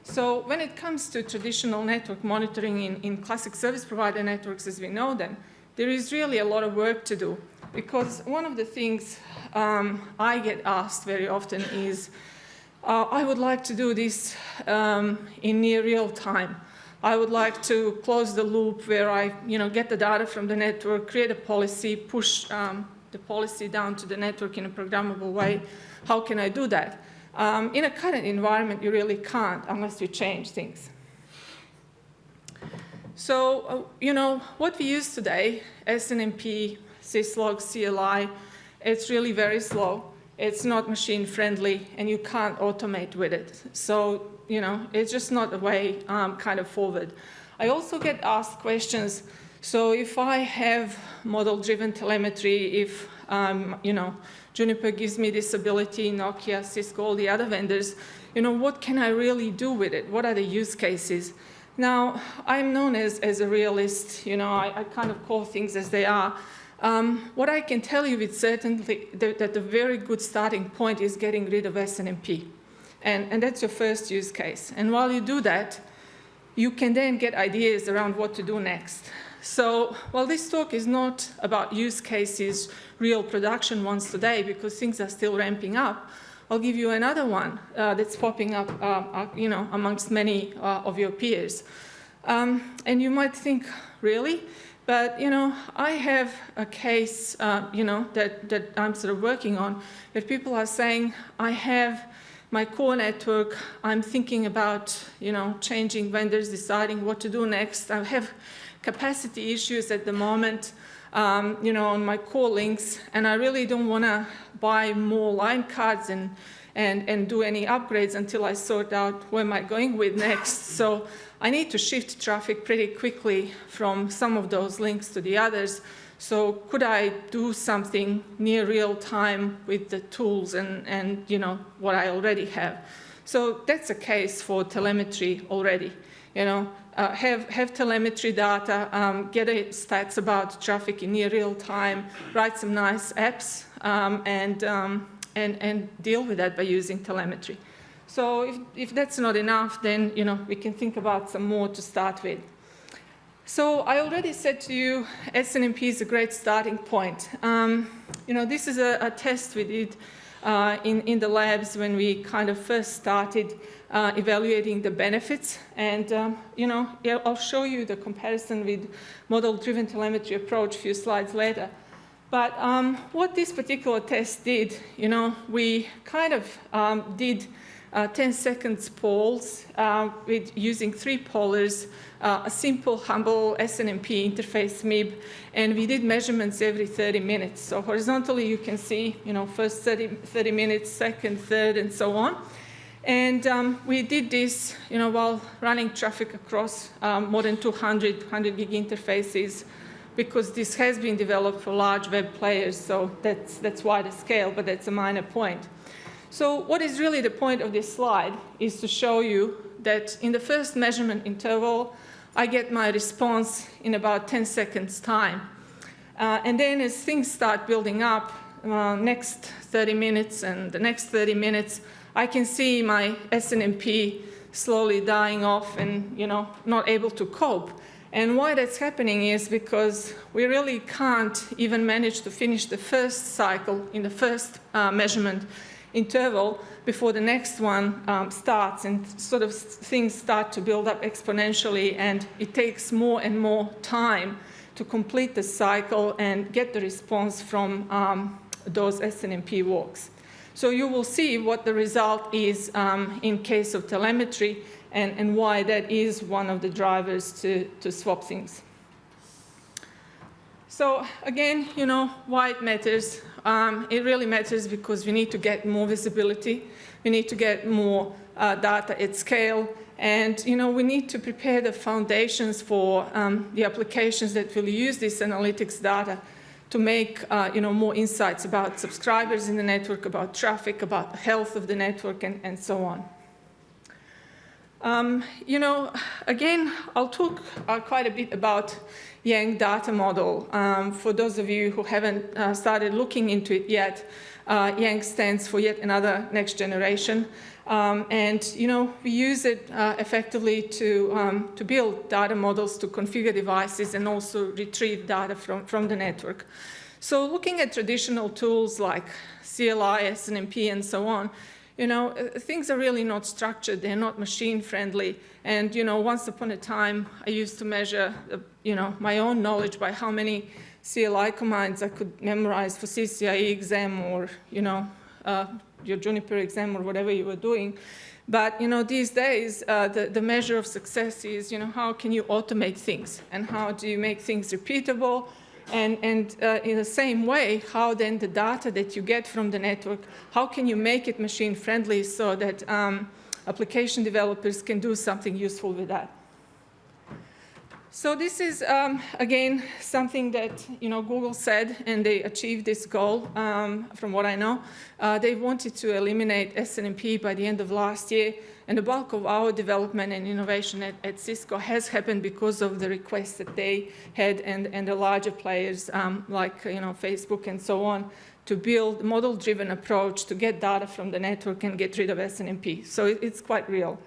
So when it comes to traditional network monitoring in classic service provider networks as we know them, there is really a lot of work to do. Because one of the things I get asked very often is, I would like to do this in near real time. I would like to close the loop where I get the data from the network, create a policy, push the policy down to the network in a programmable way. How can I do that? In a current environment, you really can't unless you change things. So, what we use today, SNMP, syslog, CLI, it's really very slow. It's not machine friendly, and you can't automate with it. So, it's just not the way kind of forward. I also get asked questions. So if I have model-driven telemetry, if, Juniper gives me this ability, Nokia, Cisco, all the other vendors, what can I really do with it? What are the use cases? Now, I'm known as a realist. I kind of call things as they are. What I can tell you with certainty that the very good starting point is getting rid of SNMP. And that's your first use case. And while you do that, you can then get ideas around what to do next. So while this talk is not about use cases, real production ones today, because things are still ramping up, I'll give you another one that's popping up amongst many of your peers. And you might think, really? But, I have a case, that I'm sort of working on, that people are saying, I have my core network, I'm thinking about, changing vendors, deciding what to do next. I have capacity issues at the moment, on my core links, and I really don't want to buy more line cards and do any upgrades until I sort out where am I going with next. So I need to shift traffic pretty quickly from some of those links to the others. So could I do something near real time with the tools and what I already have? So that's a case for telemetry already. Have telemetry data, get stats about traffic in near real time, write some nice apps, and deal with that by using telemetry. So if that's not enough, then we can think about some more to start with. So I already said to you, SNMP is a great starting point. This is a test we did in the labs when we kind of first started evaluating the benefits. And, I'll show you the comparison with model-driven telemetry approach a few slides later. But what this particular test did, we kind of did 10 seconds polls with using 3 pollers, a simple, humble SNMP interface MIB, and we did measurements every 30 minutes. So horizontally, you can see, first 30 minutes, second, third, and so on. And we did this, while running traffic across more than 100 gig interfaces, because this has been developed for large web players, so that's wider scale, but that's a minor point. So what is really the point of this slide is to show you that in the first measurement interval, I get my response in about 10 seconds time. And then as things start building up, next 30 minutes and the next 30 minutes, I can see my SNMP slowly dying off and not able to cope. And why that's happening is because we really can't even manage to finish the first cycle in the first measurement interval before the next one starts, and sort of things start to build up exponentially, and it takes more and more time to complete the cycle and get the response from those SNMP walks. So you will see what the result is in case of telemetry, and why that is one of the drivers to swap things. So again, you know, why it matters. It really matters because we need to get more visibility. We need to get more data at scale. And, you know, we need to prepare the foundations for the applications that will use this analytics data to make, you know, more insights about subscribers in the network, about traffic, about the health of the network, and so on. You know, again, I'll talk quite a bit about Yang data model. For those of you who haven't started looking into it yet, Yang stands for yet another next generation. And, you know, we use it effectively to build data models, to configure devices, and also retrieve data from the network. So looking at traditional tools like CLI, SNMP, and so on, you know, things are really not structured. They're not machine-friendly. And, you know, once upon a time, I used to measure, you know, my own knowledge by how many CLI commands I could memorize for CCIE exam, or, you know, your Juniper exam, or whatever you were doing. But, you know, these days, the measure of success is, you know, how can you automate things? And how do you make things repeatable? And in the same way, how then the data that you get from the network, how can you make it machine-friendly so that application developers can do something useful with that? So this is, again, something that, you know, Google said, and they achieved this goal, from what I know. They wanted to eliminate SNMP by the end of last year, and the bulk of our development and innovation at Cisco has happened because of the requests that they had, and the larger players like, you know, Facebook and so on, to build a model-driven approach to get data from the network and get rid of SNMP. So it's quite real.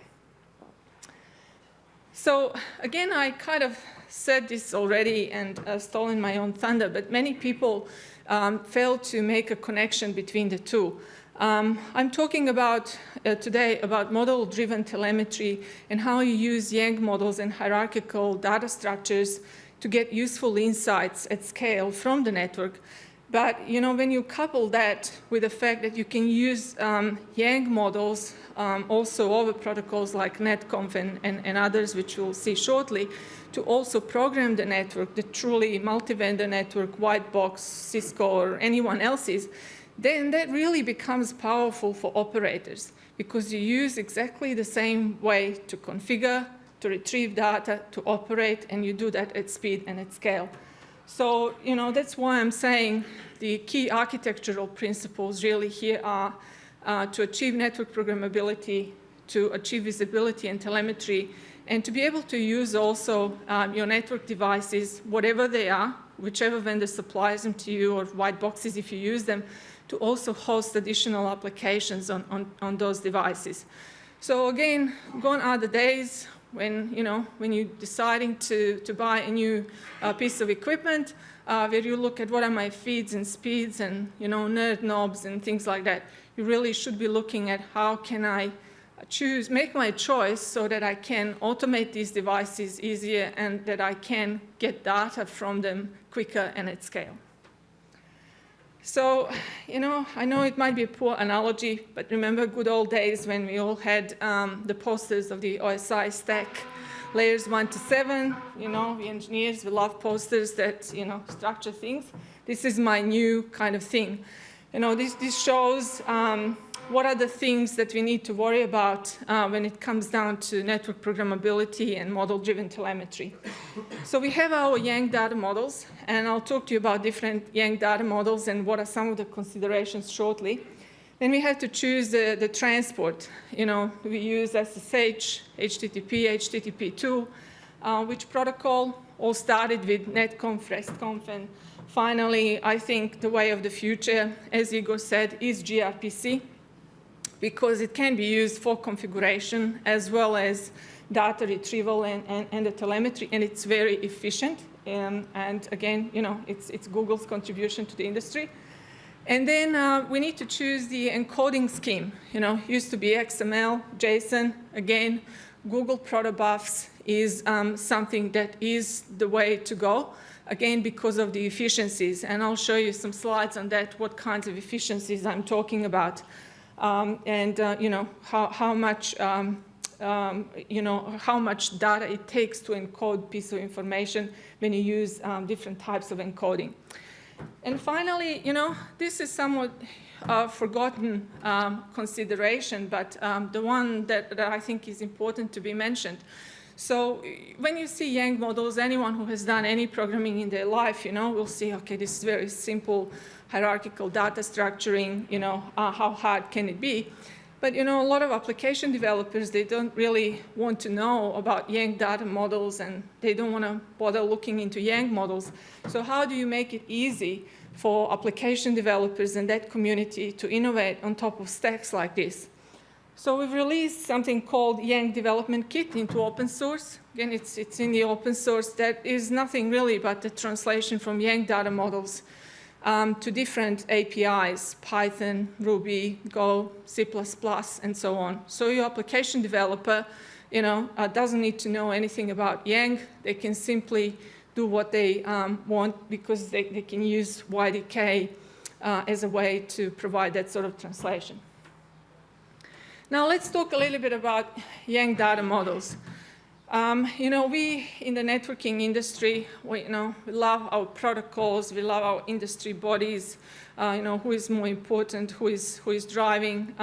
So again, I kind of said this already and stolen my own thunder, but many people fail to make a connection between the two. I'm talking about today about model-driven telemetry and how you use Yang models and hierarchical data structures to get useful insights at scale from the network. But, you know, when you couple that with the fact that you can use Yang models also over protocols like netconf and others, which we'll see shortly, to also program the network, the truly multi-vendor network, white box, Cisco, or anyone else's, then that really becomes powerful for operators, because you use exactly the same way to configure, to retrieve data, to operate, and you do that at speed and at scale. So, you know, that's why I'm saying the key architectural principles really here are to achieve network programmability, to achieve visibility and telemetry, and to be able to use also your network devices, whatever they are, whichever vendor supplies them to you, or white boxes if you use them, to also host additional applications on those devices. So again, gone are the days when, you know, when you're deciding to buy a new piece of equipment, where you look at what are my feeds and speeds and, you know, nerd knobs and things like that. You really should be looking at how can I make my choice so that I can automate these devices easier and that I can get data from them quicker and at scale. So, you know, I know it might be a poor analogy, but remember good old days when we all had the posters of the OSI stack, layers 1 to 7, you know, we engineers, we love posters that, you know, structure things. This is my new kind of thing. You know, this shows what are the things that we need to worry about when it comes down to network programmability and model-driven telemetry. So we have our Yang data models, and I'll talk to you about different Yang data models and what are some of the considerations shortly. Then we have to choose the transport. You know, we use SSH, HTTP, HTTP2, which protocol. All started with netconf, restconf, and finally, I think the way of the future, as Igor said, is gRPC, because it can be used for configuration as well as data retrieval and the telemetry, and it's very efficient. And again, it's Google's contribution to the industry. And then we need to choose the encoding scheme. Used to be XML, JSON. Again, Google protobufs is something that is the way to go. Again, because of the efficiencies, and I'll show you some slides on that, what kinds of efficiencies I'm talking about, and how much how much data it takes to encode piece of information when you use different types of encoding. And finally, this is somewhat forgotten consideration, but the one that I think is important to be mentioned. So when you see Yang models, anyone who has done any programming in their life, will see, okay, this is very simple hierarchical data structuring, how hard can it be? But, a lot of application developers, they don't really want to know about Yang data models, and they don't want to bother looking into Yang models. So how do you make it easy for application developers and that community to innovate on top of stacks like this? So we've released something called Yang Development Kit into open source. Again, it's in the open source. That is nothing really but the translation from Yang data models to different APIs, Python, Ruby, Go, C++, and so on. So your application developer, doesn't need to know anything about Yang. They can simply do what they want because they can use YDK as a way to provide that sort of translation. Now let's talk a little bit about Yang data models. We in the networking industry, we love our protocols, we love our industry bodies, who is more important, who is driving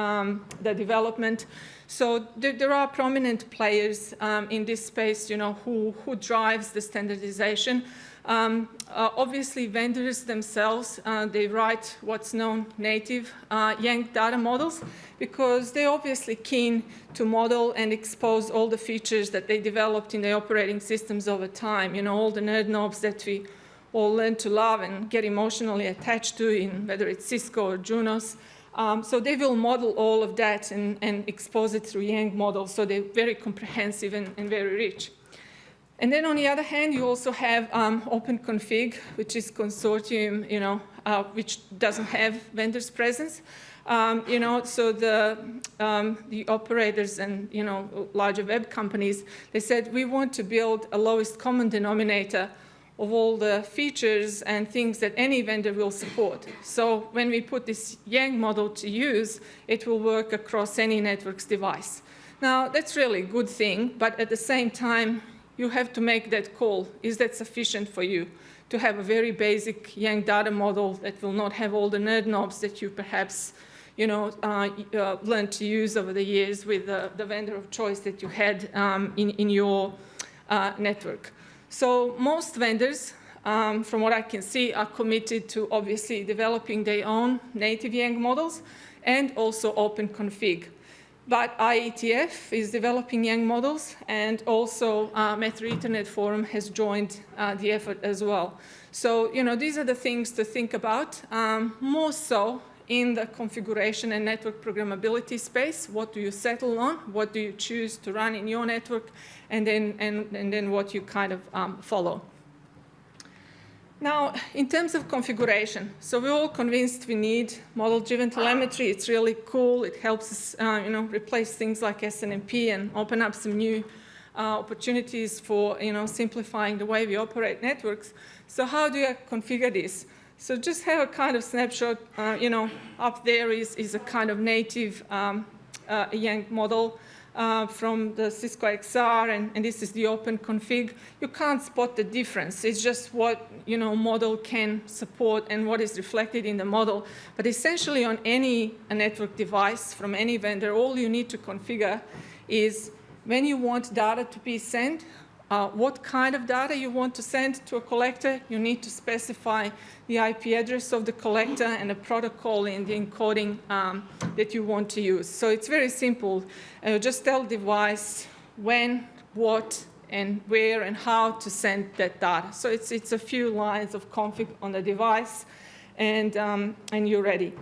the development. So there are prominent players in this space, who drives the standardization. Obviously, vendors themselves, they write what's known native Yang data models because they're obviously keen to model and expose all the features that they developed in their operating systems over time, all the nerd knobs that we all learn to love and get emotionally attached to, whether it's Cisco or Junos. So they will model all of that and expose it through Yang models, so they're very comprehensive and very rich. And then on the other hand, you also have OpenConfig, which is consortium, which doesn't have vendors' presence. So the operators and, larger web companies, they said, we want to build a lowest common denominator of all the features and things that any vendor will support. So when we put this Yang model to use, it will work across any network's device. Now, that's really a good thing, but at the same time, you have to make that call. Is that sufficient for you to have a very basic Yang data model that will not have all the nerd knobs that you perhaps learned to use over the years with the vendor of choice that you had in your network? So most vendors, from what I can see, are committed to obviously developing their own native Yang models and also OpenConfig. But IETF is developing Yang models, and also Metro Ethernet Forum has joined the effort as well. So, these are the things to think about, more so in the configuration and network programmability space. What do you settle on? What do you choose to run in your network? And then what you kind of follow. Now, in terms of configuration, so we're all convinced we need model-driven telemetry. It's really cool. It helps us, replace things like SNMP and open up some new opportunities for, simplifying the way we operate networks. So how do you configure this? So just have a kind of snapshot. Up there is a kind of native Yang model from the Cisco XR, and this is the OpenConfig. You can't spot the difference. It's just what model can support and what is reflected in the model. But essentially on any network device from any vendor, all you need to configure is when you want data to be sent, what kind of data you want to send to a collector. You need to specify the IP address of the collector and a protocol in the encoding that you want to use. So it's very simple. Just tell the device when, what, and where and how to send that data. So it's a few lines of config on the device, and you're ready.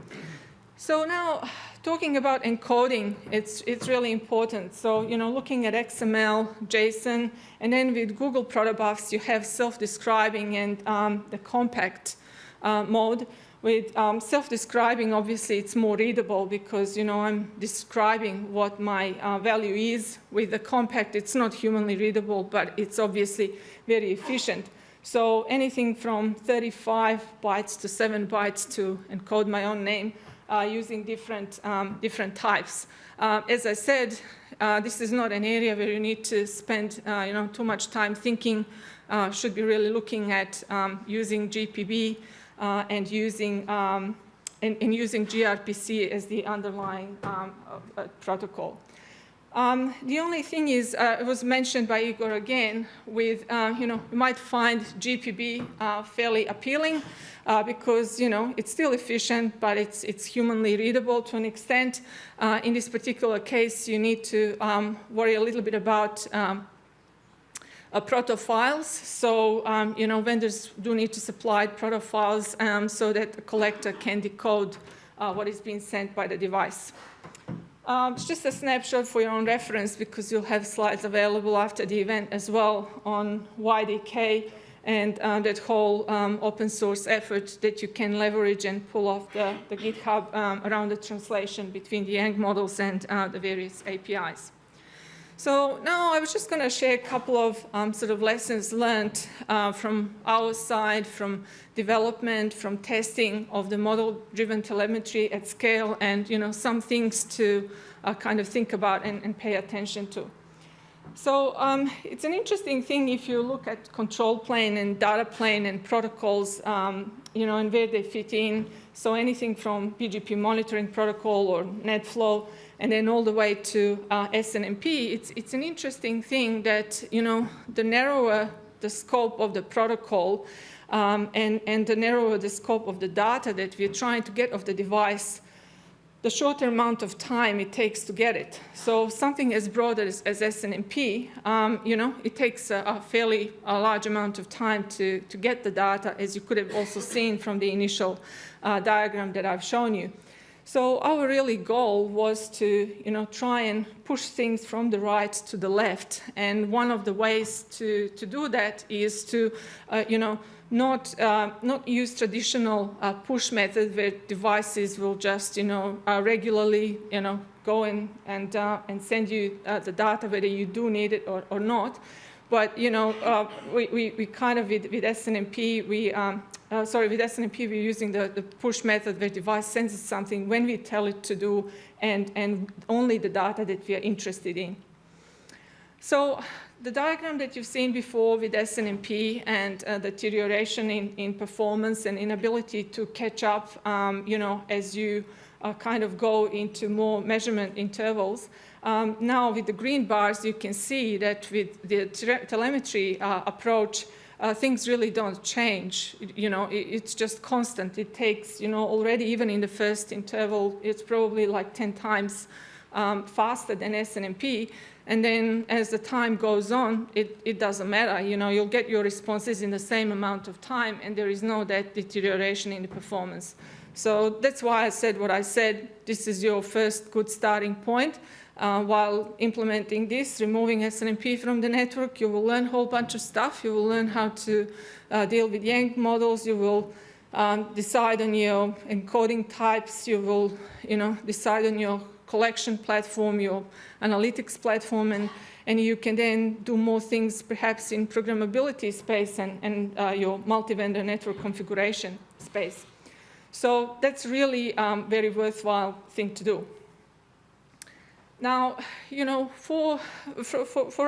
So now, talking about encoding, it's really important. So, looking at XML, JSON, and then with Google protobufs, you have self-describing and the compact mode. With self-describing, obviously, it's more readable because, I'm describing what my value is. With the compact, it's not humanly readable, but it's obviously very efficient. So anything from 35 bytes to 7 bytes to encode my own name using different types. As I said, this is not an area where you need to spend too much time thinking. Should be really looking at using GPB and using gRPC as the underlying protocol. The only thing is, it was mentioned by Igor again, with, you might find GPB fairly appealing because, it's still efficient, but it's humanly readable to an extent. In this particular case, you need to worry a little bit about protofiles. So, vendors do need to supply protofiles so that the collector can decode what is being sent by the device. It's just a snapshot for your own reference because you'll have slides available after the event as well on YDK and that whole open source effort that you can leverage and pull off the GitHub around the translation between the Yang models and the various APIs. So now I was just going to share a couple of sort of lessons learned from our side, from development, from testing of the model-driven telemetry at scale, and some things to kind of think about and pay attention to. So it's an interesting thing if you look at control plane and data plane and protocols, and where they fit in. So anything from BGP monitoring protocol or NetFlow, and then all the way to SNMP, it's an interesting thing that, the narrower the scope of the protocol and the narrower the scope of the data that we're trying to get off the device, the shorter amount of time it takes to get it. So something as broad as SNMP, it takes a fairly large amount of time to get the data, as you could have also seen from the initial diagram that I've shown you. So our really goal was to, try and push things from the right to the left. And one of the ways to do that is to, not use traditional push method where devices will just, regularly, go in and send you the data whether you do need it or not. But, we kind of, with SNMP, with SNMP, we're using the push method where device sends us something when we tell it to do and only the data that we are interested in. So the diagram that you've seen before with SNMP and deterioration in performance and inability to catch up, as you kind of go into more measurement intervals. Now with the green bars, you can see that with the telemetry approach, things really don't change. It's just constant. It takes, already even in the first interval, it's probably like 10 times faster than SNMP. And then as the time goes on, it doesn't matter. You'll get your responses in the same amount of time, and there is no that deterioration in the performance. So that's why I said what I said. This is your first good starting point. While implementing this, removing SNMP from the network, you will learn a whole bunch of stuff. You will learn how to deal with Yang models. You will decide on your encoding types. You will, decide on your collection platform, your analytics platform, and you can then do more things perhaps in programmability space and your multi-vendor network configuration space. So that's really a very worthwhile thing to do. Now, for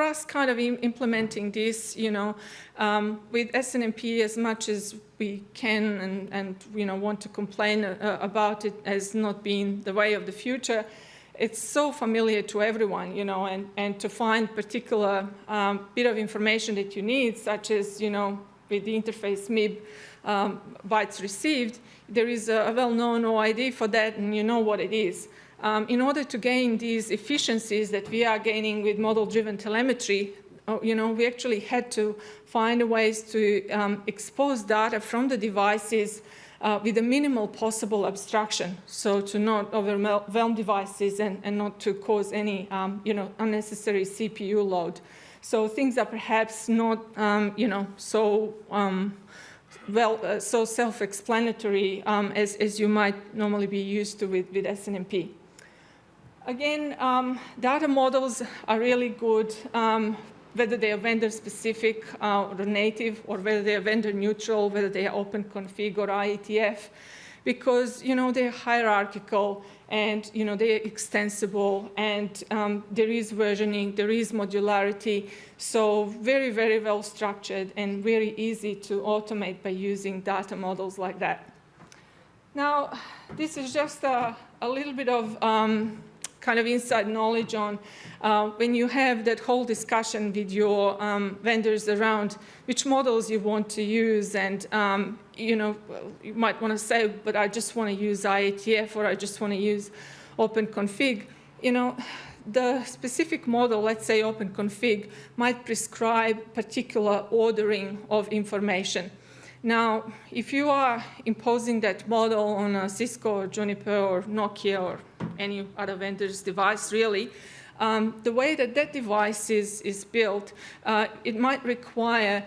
us kind of implementing this, with SNMP, as much as we can and want to complain about it as not being the way of the future, it's so familiar to everyone, and to find particular bit of information that you need, such as, with the interface MIB bytes received, there is a well-known OID for that, and you know what it is. In order to gain these efficiencies that we are gaining with model-driven telemetry, we actually had to find ways to expose data from the devices with a minimal possible abstraction, so to not overwhelm devices and not to cause any unnecessary CPU load. So things are perhaps not so so self-explanatory as you might normally be used to with SNMP. Again, data models are really good, whether they are vendor-specific or native, or whether they are vendor-neutral, whether they are open config or IETF, because they're hierarchical and they're extensible, and there is versioning, there is modularity, so very, very well structured and very easy to automate by using data models like that. Now, this is just a little bit of kind of inside knowledge on when you have that whole discussion with your vendors around which models you want to use, and you might want to say, but I just want to use IETF, or I just want to use open config. The specific model, let's say open config, might prescribe particular ordering of information. Now, if you are imposing that model on a Cisco or Juniper or Nokia or any other vendor's device, really, the way that device is built, it might require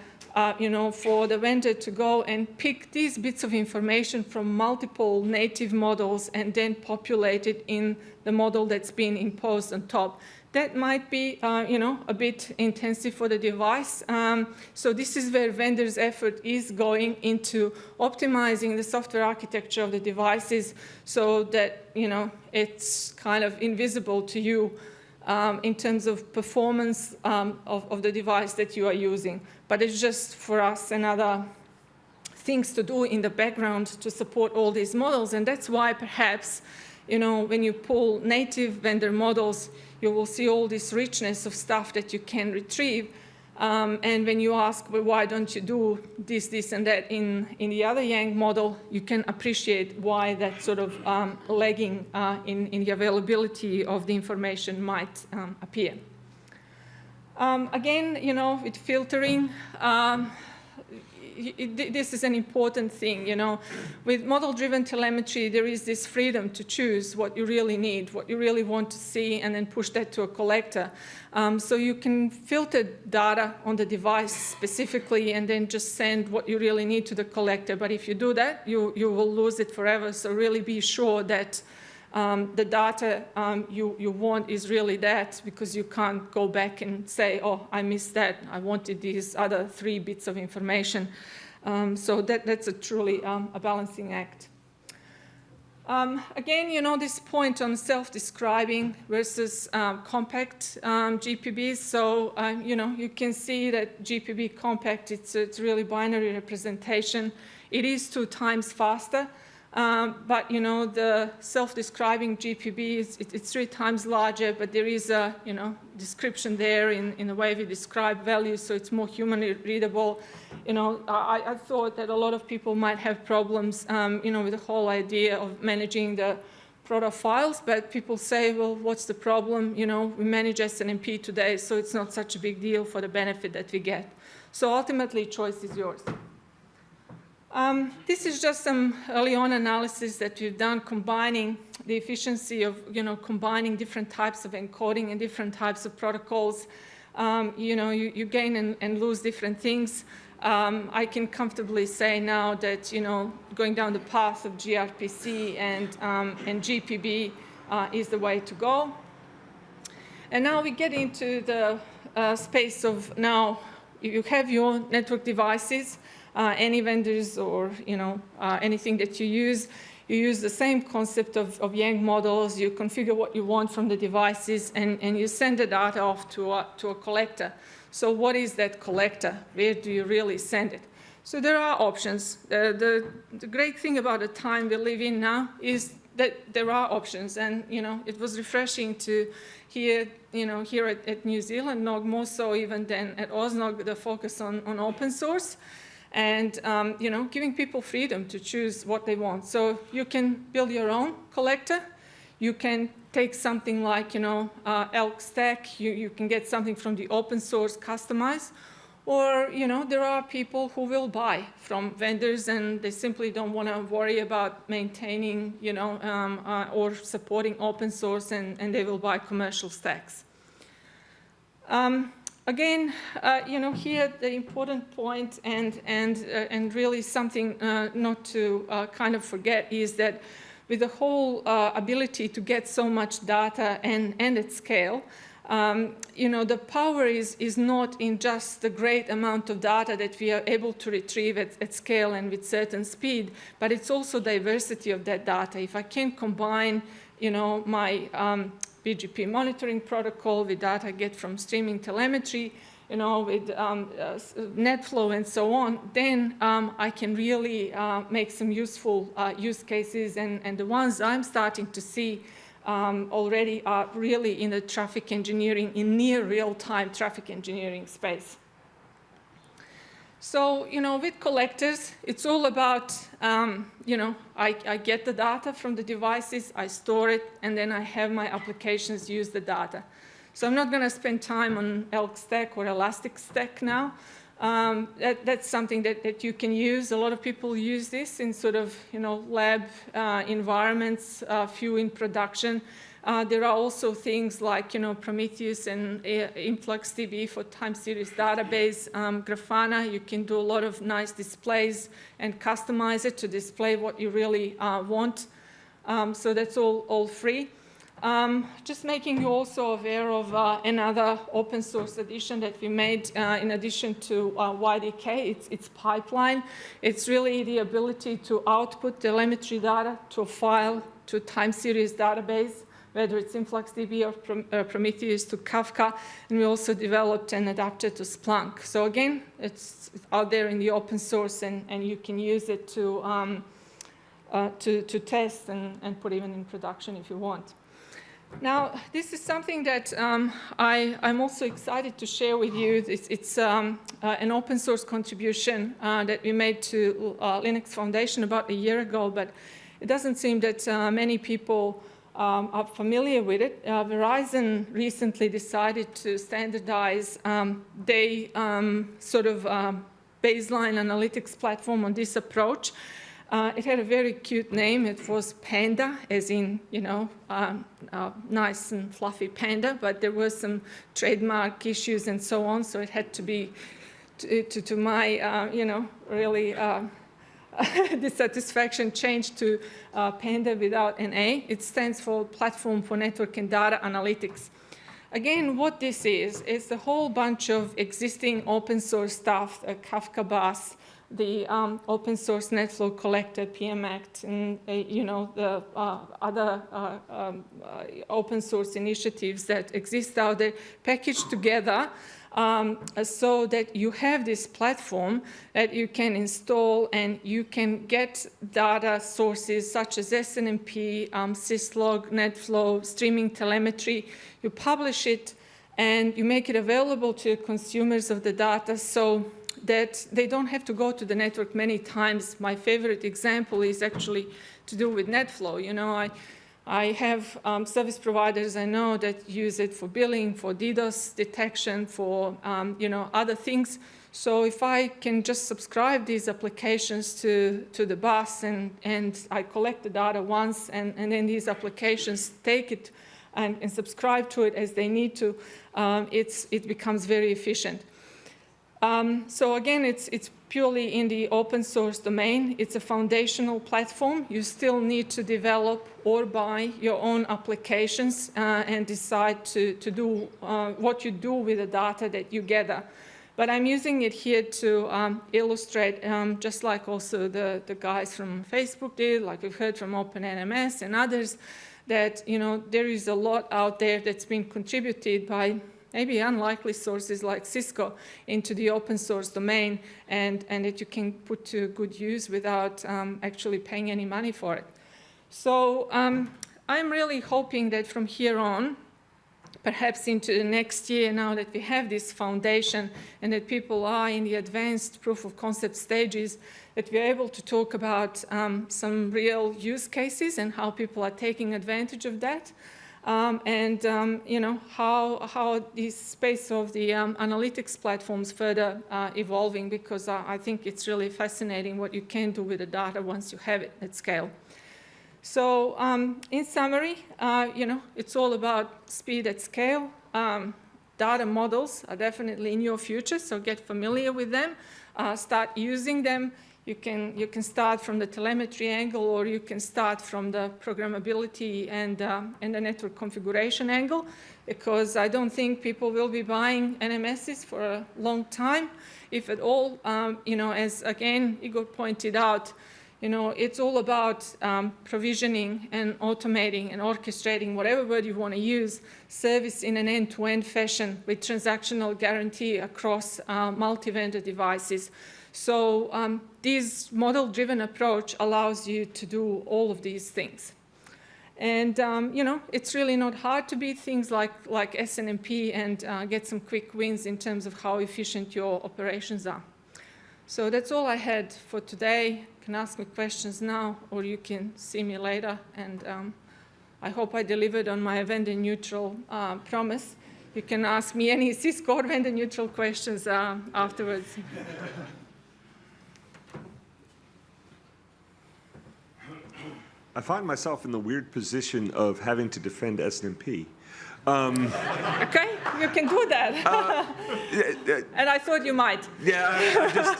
for the vendor to go and pick these bits of information from multiple native models and then populate it in the model that's been imposed on top. That might be, a bit intensive for the device. So this is where vendors' effort is going into optimizing the software architecture of the devices so that, it's kind of invisible to you in terms of performance of the device that you are using. But it's just for us another things to do in the background to support all these models. And that's why perhaps, when you pull native vendor models, you will see all this richness of stuff that you can retrieve. And when you ask, well, why don't you do this, and that in the other Yang model, you can appreciate why that sort of lagging in the availability of the information might appear. Again, with filtering, this is an important thing, With model-driven telemetry, there is this freedom to choose what you really need, what you really want to see, and then push that to a collector. So you can filter data on the device specifically and then just send what you really need to the collector. But if you do that, you will lose it forever. So really be sure that the data you want is really that, because you can't go back and say, oh, I missed that. I wanted these other 3 bits of information. So that's a truly a balancing act. Again, this point on self-describing versus compact GPBs. So, you can see that GPB compact, it's really binary representation. It is 2 times faster. But, the self-describing GPB, it's 3 times larger, but there is a, description there in the way we describe values, so it's more humanly readable. I thought that a lot of people might have problems, with the whole idea of managing the product files, but people say, well, what's the problem? We manage SNMP today, so it's not such a big deal for the benefit that we get. So ultimately, choice is yours. This is just some early on analysis that we've done, combining the efficiency of, combining different types of encoding and different types of protocols. You gain and lose different things. I can comfortably say now that, going down the path of gRPC and GPB is the way to go. And now we get into the space of now you have your network devices. Any vendors or anything that you use the same concept of Yang models. You configure what you want from the devices, and you send the data off to a collector. So what is that collector? Where do you really send it? So there are options. The great thing about the time we live in now is that there are options, and it was refreshing to hear here at New Zealand NOG, more so even than at AusNOG, the focus on open source. And giving people freedom to choose what they want. So you can build your own collector. You can take something like, ELK stack. You can get something from the open source, customize. Or, there are people who will buy from vendors and they simply don't want to worry about maintaining, or supporting open source, and they will buy commercial stacks. Again, here the important point and really something not to kind of forget is that with the whole ability to get so much data and at scale, the power is not in just the great amount of data that we are able to retrieve at scale and with certain speed, but it's also diversity of that data. If I can combine, my BGP monitoring protocol with data I get from streaming telemetry, with NetFlow and so on, then I can really make some useful use cases, and the ones I'm starting to see already are really in the traffic engineering, in near real-time traffic engineering space. So, with collectors, it's all about, I get the data from the devices, I store it, and then I have my applications use the data. So I'm not going to spend time on Elk Stack or Elastic Stack now. That's something that you can use. A lot of people use this in sort of, lab environments, few in production. There are also things like, Prometheus and InfluxDB for time series database. Grafana, you can do a lot of nice displays and customize it to display what you really want. So that's all free. Just making you also aware of another open source addition that we made in addition to YDK. It's Pipeline. It's really the ability to output telemetry data to a file to time series database, whether it's InfluxDB or Prometheus to Kafka. And we also developed an adapter to Splunk. So again, it's out there in the open source, and you can use it to test and put even in production if you want. Now, this is something that I'm also excited to share with you. It's an open source contribution that we made to Linux Foundation about a year ago, but it doesn't seem that many people are familiar with it. Verizon recently decided to standardize their sort of baseline analytics platform on this approach. It had a very cute name. It was Panda, as in, nice and fluffy panda, but there were some trademark issues and so on, so it had to be, to my, really dissatisfaction, changed to Panda without an A. It stands for Platform for Network and Data Analytics. Again, what this is a whole bunch of existing open source stuff, Kafka Bus, the open source NetFlow collector, PMACT, and the other open source initiatives that exist out there, packaged together so that you have this platform that you can install and you can get data sources such as SNMP, syslog, NetFlow, streaming telemetry. You publish it and you make it available to consumers of the data so that they don't have to go to the network many times. My favorite example is actually to do with NetFlow. I have service providers I know that use it for billing, for DDoS detection, for other things. So if I can just subscribe these applications to the bus and I collect the data once, and then these applications take it and subscribe to it as they need to, it becomes very efficient. So again, it's purely in the open source domain. It's a foundational platform. You still need to develop or buy your own applications and decide to do what you do with the data that you gather. But I'm using it here to illustrate, just like also the guys from Facebook did, like we've heard from OpenNMS and others, that there is a lot out there that's been contributed by maybe unlikely sources like Cisco into the open source domain, and that you can put to good use without actually paying any money for it. So I'm really hoping that from here on, perhaps into the next year, now that we have this foundation and that people are in the advanced proof of concept stages, that we're able to talk about some real use cases and how people are taking advantage of that. you know, how this space of the analytics platforms further evolving, because I think it's really fascinating what you can do with the data once you have it at scale. So in summary, you know, it's all about speed at scale. Data models are definitely in your future, so get familiar with them, start using them. You can start from the telemetry angle, or you can start from the programmability and the network configuration angle, because I don't think people will be buying NMSs for a long time, if at all. You know, as again Igor pointed out, you know, it's all about provisioning and automating and orchestrating, whatever word you want to use, service in an end-to-end fashion with transactional guarantee across multi-vendor devices. So this model-driven approach allows you to do all of these things. And, you know, it's really not hard to beat things like SNMP and get some quick wins in terms of how efficient your operations are. So that's all I had for today. You can ask me questions now, or you can see me later. And I hope I delivered on my vendor-neutral promise. You can ask me any Cisco or vendor-neutral questions afterwards. I find myself in the weird position of having to defend SNMP. Okay, you can do that. And I thought you might. Yeah,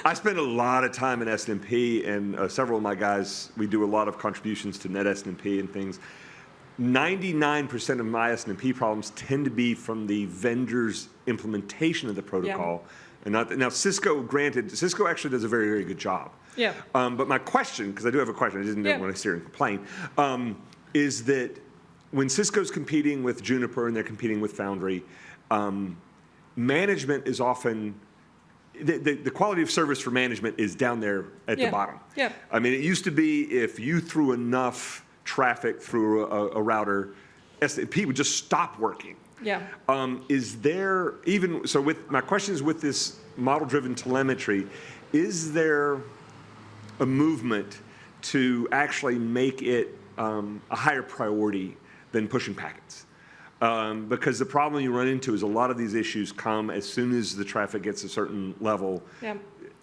I spend a lot of time in SNMP, and several of my guys, we do a lot of contributions to net SNMP and things. 99% of my SNMP problems tend to be from the vendor's implementation of the protocol. Yeah. And not, now, Cisco, granted, Cisco actually does a very, very good job. Yeah. But my question, because I do have a question, I didn't want to sit here and complain, is that when Cisco's competing with Juniper and they're competing with Foundry, management is often, the quality of service for management is down there at the bottom. Yeah. I mean, it used to be if you threw enough traffic through a router, SNMP would just stop working. Yeah. Is there even, so with, my question is, with this model-driven telemetry, is there a movement to actually make it a higher priority than pushing packets? Because the problem you run into is a lot of these issues come as soon as the traffic gets a certain level,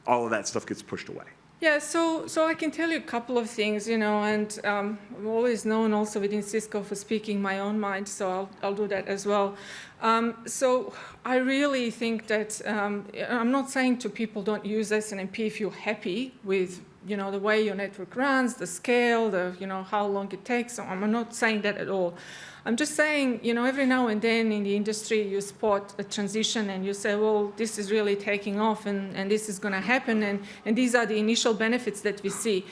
all of that stuff gets pushed away. Yeah, so I can tell you a couple of things, you know, and I'm always known also within Cisco for speaking my own mind, so I'll do that as well. So I really think that, I'm not saying to people don't use SNMP if you're happy with, you know, the way your network runs, the scale, the, you know, how long it takes. I'm not saying that at all. I'm just saying, you know, every now and then in the industry you spot a transition and you say, well, this is really taking off and this is going to happen, and these are the initial benefits that we see.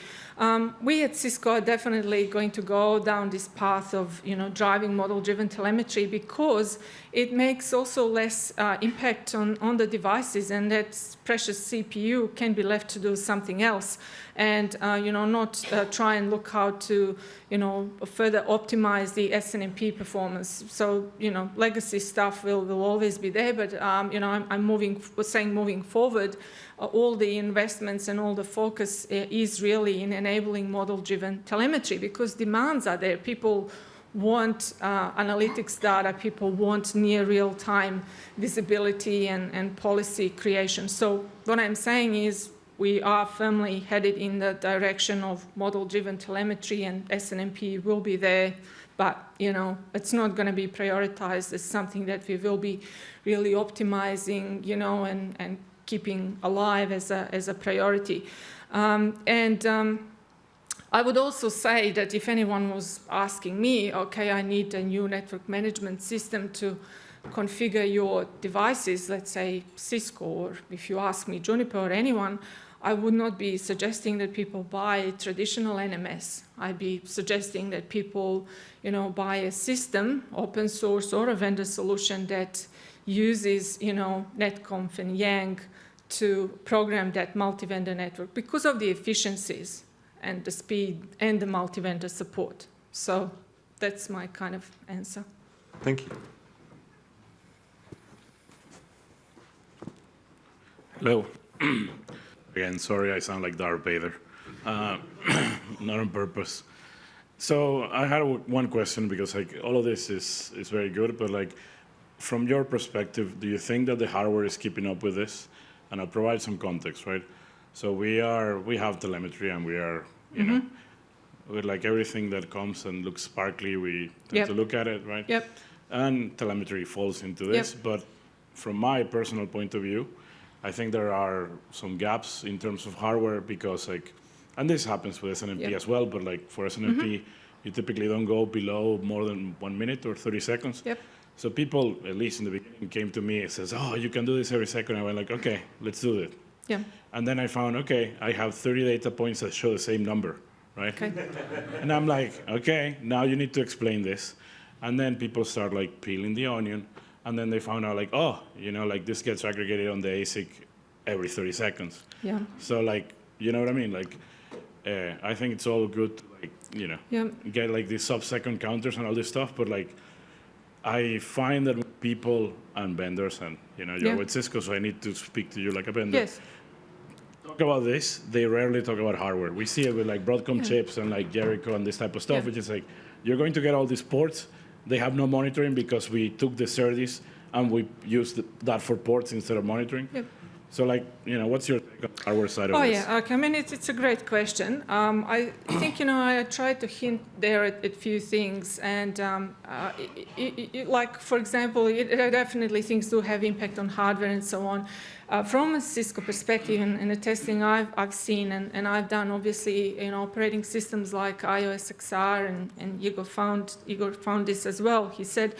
We at Cisco are definitely going to go down this path of, you know, driving model-driven telemetry, because it makes also less impact on the devices, and that precious CPU can be left to do something else, and you know, not try and look how to, you know, further optimize the SNMP performance. So, you know, legacy stuff will always be there, but you know, I'm moving forward. All the investments and all the focus is really in enabling model-driven telemetry, because demands are there. People want analytics data, people want near real-time visibility and policy creation. So what I'm saying is we are firmly headed in the direction of model-driven telemetry, and SNMP will be there, but you know, it's not going to be prioritized as something that we will be really optimizing, you know, and keeping alive as a priority. I would also say that if anyone was asking me, okay, I need a new network management system to configure your devices, let's say Cisco, or if you ask me Juniper or anyone, I would not be suggesting that people buy traditional NMS. I'd be suggesting that people, you know, buy a system, open source or a vendor solution that uses, you know, netconf and yang to program that multi-vendor network because of the efficiencies and the speed and the multi-vendor support. So that's my kind of answer. Thank you. Hello. Again, sorry I sound like Darth Vader. Not on purpose. So I had one question because like all of this is very good, but like from your perspective, do you think that the hardware is keeping up with this? And I'll provide some context, right? So we have telemetry and we are, you know, with like everything that comes and looks sparkly, we tend to look at it, right? Yep. And telemetry falls into this, but from my personal point of view, I think there are some gaps in terms of hardware because like, and this happens with SNMP as well, but like for SNMP, you typically don't go below more than 1 minute or 30 seconds. Yep. So people, at least in the beginning, came to me and says, oh, you can do this every second. I went like, okay, let's do it. Yeah. And then I found, okay, I have 30 data points that show the same number, right? Okay. And I'm like, okay, now you need to explain this. And then people start like peeling the onion. And then they found out like, oh, you know, like this gets aggregated on the ASIC every 30 seconds. Yeah. So like, you know what I mean? Like, I think it's all good to like, you know, get like these sub-second counters and all this stuff. But like, I find that when people and vendors, and you know, you're with Cisco, so I need to speak to you like a vendor. Yes. Talk about this, they rarely talk about hardware. We see it with like Broadcom chips and like Jericho and this type of stuff, which is like, you're going to get all these ports. They have no monitoring because we took the SerDes and we used that for ports instead of monitoring. Yep. So like, you know, what's your take on the hardware side of this? Oh yeah, okay. I mean, it's a great question. I think, you know, I tried to hint there at a few things, and like, for example, definitely things do have impact on hardware and so on. From a Cisco perspective and the testing I've seen and I've done, obviously, in operating systems like iOS XR, and Igor found this as well. He said,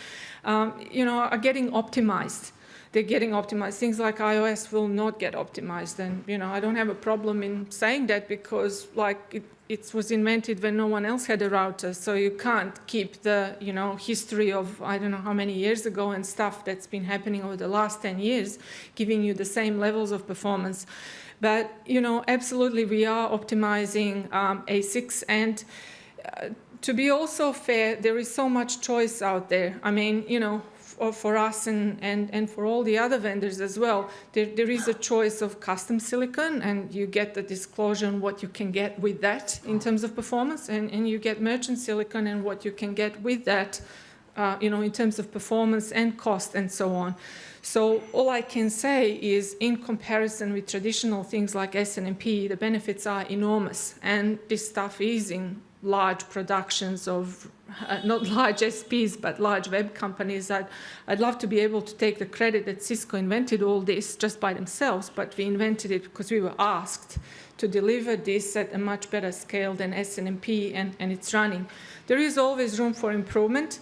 you know, are getting optimized. They're getting optimized. Things like iOS will not get optimized. And, you know, I don't have a problem in saying that because, like, it was invented when no one else had a router. So you can't keep the, you know, history of, I don't know how many years ago and stuff that's been happening over the last 10 years, giving you the same levels of performance. But, you know, absolutely we are optimizing ASICs. And to be also fair, there is so much choice out there. I mean, you know, for us and for all the other vendors as well, there is a choice of custom silicon, and you get the disclosure on what you can get with that in terms of performance, and you get merchant silicon and what you can get with that, you know, in terms of performance and cost and so on. So all I can say is, in comparison with traditional things like SNMP, the benefits are enormous, and this stuff is in large productions of, not large SPs, but large web companies. I'd love to be able to take the credit that Cisco invented all this just by themselves, but we invented it because we were asked to deliver this at a much better scale than SNMP, and it's running. There is always room for improvement.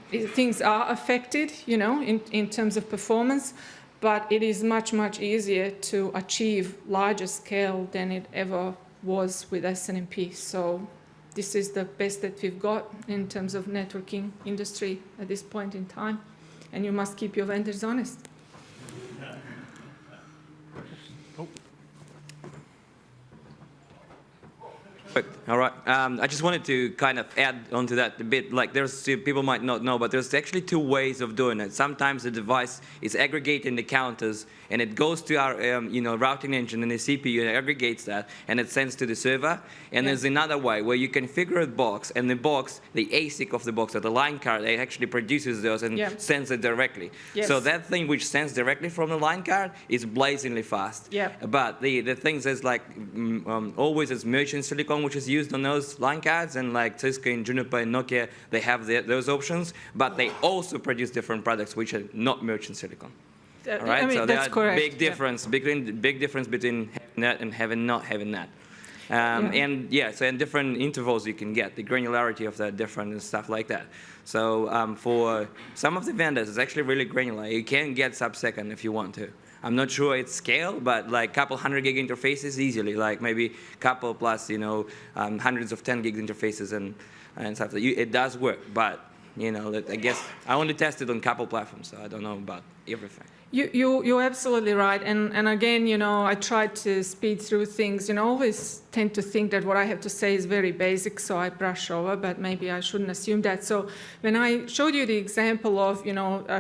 Things are affected, you know, in terms of performance, but it is much, much easier to achieve larger scale than it ever was with SNMP. So this is the best that we've got in terms of networking industry at this point in time. And you must keep your vendors honest. All right. I just wanted to kind of add onto that a bit. Like, there's people might not know, but there's actually two ways of doing it. Sometimes the device is aggregating the counters, and it goes to our you know, routing engine and the CPU, and it aggregates that, and it sends to the server. And there's another way where you configure a box, and the box, the ASIC of the box, or the line card, it actually produces those and sends it directly. Yes. So that thing which sends directly from the line card is blazingly fast. But the things is like always is merchant silicon, which is used on those line cards, and like Cisco and Juniper and Nokia, they have those options, but they also produce different products which are not merchant silicon. All right, I mean, so that's there are correct. big difference, big difference between having that and not having that. And so in different intervals you can get the granularity of that different and stuff like that. So for some of the vendors, it's actually really granular. You can get sub-second if you want to. I'm not sure its scale, but like couple 100 gig interfaces easily, like maybe couple plus, you know, hundreds of 10 gig interfaces and stuff. It does work, but you know, I guess I only tested on couple platforms, so I don't know about everything. You're absolutely right. And again, I try to speed through things. I always tend to think that what I have to say is very basic, so I brush over, but maybe I shouldn't assume that. So when I showed you the example of,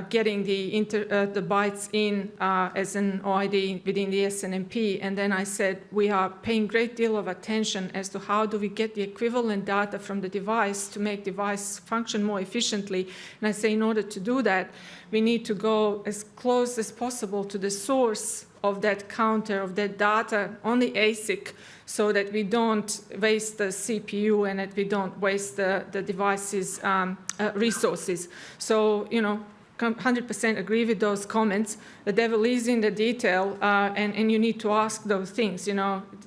getting the bytes in as an OID within the SNMP, and then I said we are paying great deal of attention as to how do we get the equivalent data from the device to make device function more efficiently. And I say in order to do that, we need to go as close as possible to the source of that counter, of that data on the ASIC, so that we don't waste the CPU and that we don't waste the device's resources. So, 100% agree with those comments. The devil is in the detail, and you need to ask those things.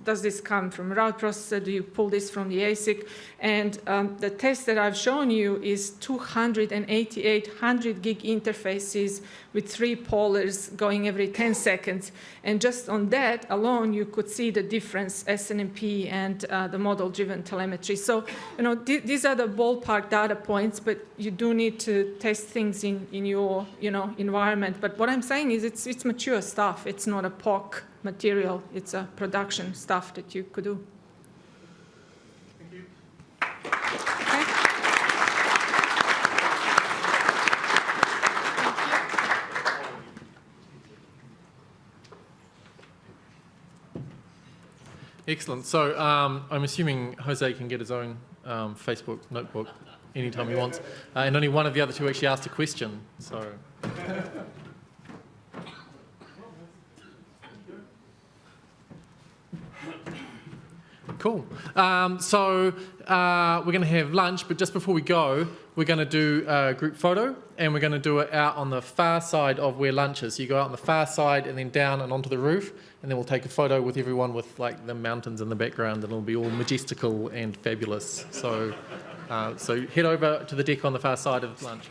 Does this come from a route processor? Do you pull this from the ASIC? And the test that I've shown you is 288 100 gig interfaces with 3 polars going every 10 seconds. And just on that alone, you could see the difference, SNMP and the model-driven telemetry. So, these are the ballpark data points, but you do need to test things in your, environment. But what I'm saying is it's mature stuff. It's not a POC material. It's a production stuff that you could do. Thank you. Okay. Excellent. So I'm assuming Jose can get his own Facebook notebook anytime he wants. And only one of the other two actually asked a question. So. Cool. So we're going to have lunch, but just before we go, we're going to do a group photo, and we're going to do it out on the far side of where lunch is. So you go out on the far side and then down and onto the roof, and then we'll take a photo with everyone with like the mountains in the background, and it'll be all majestical and fabulous. So, so head over to the deck on the far side of lunch.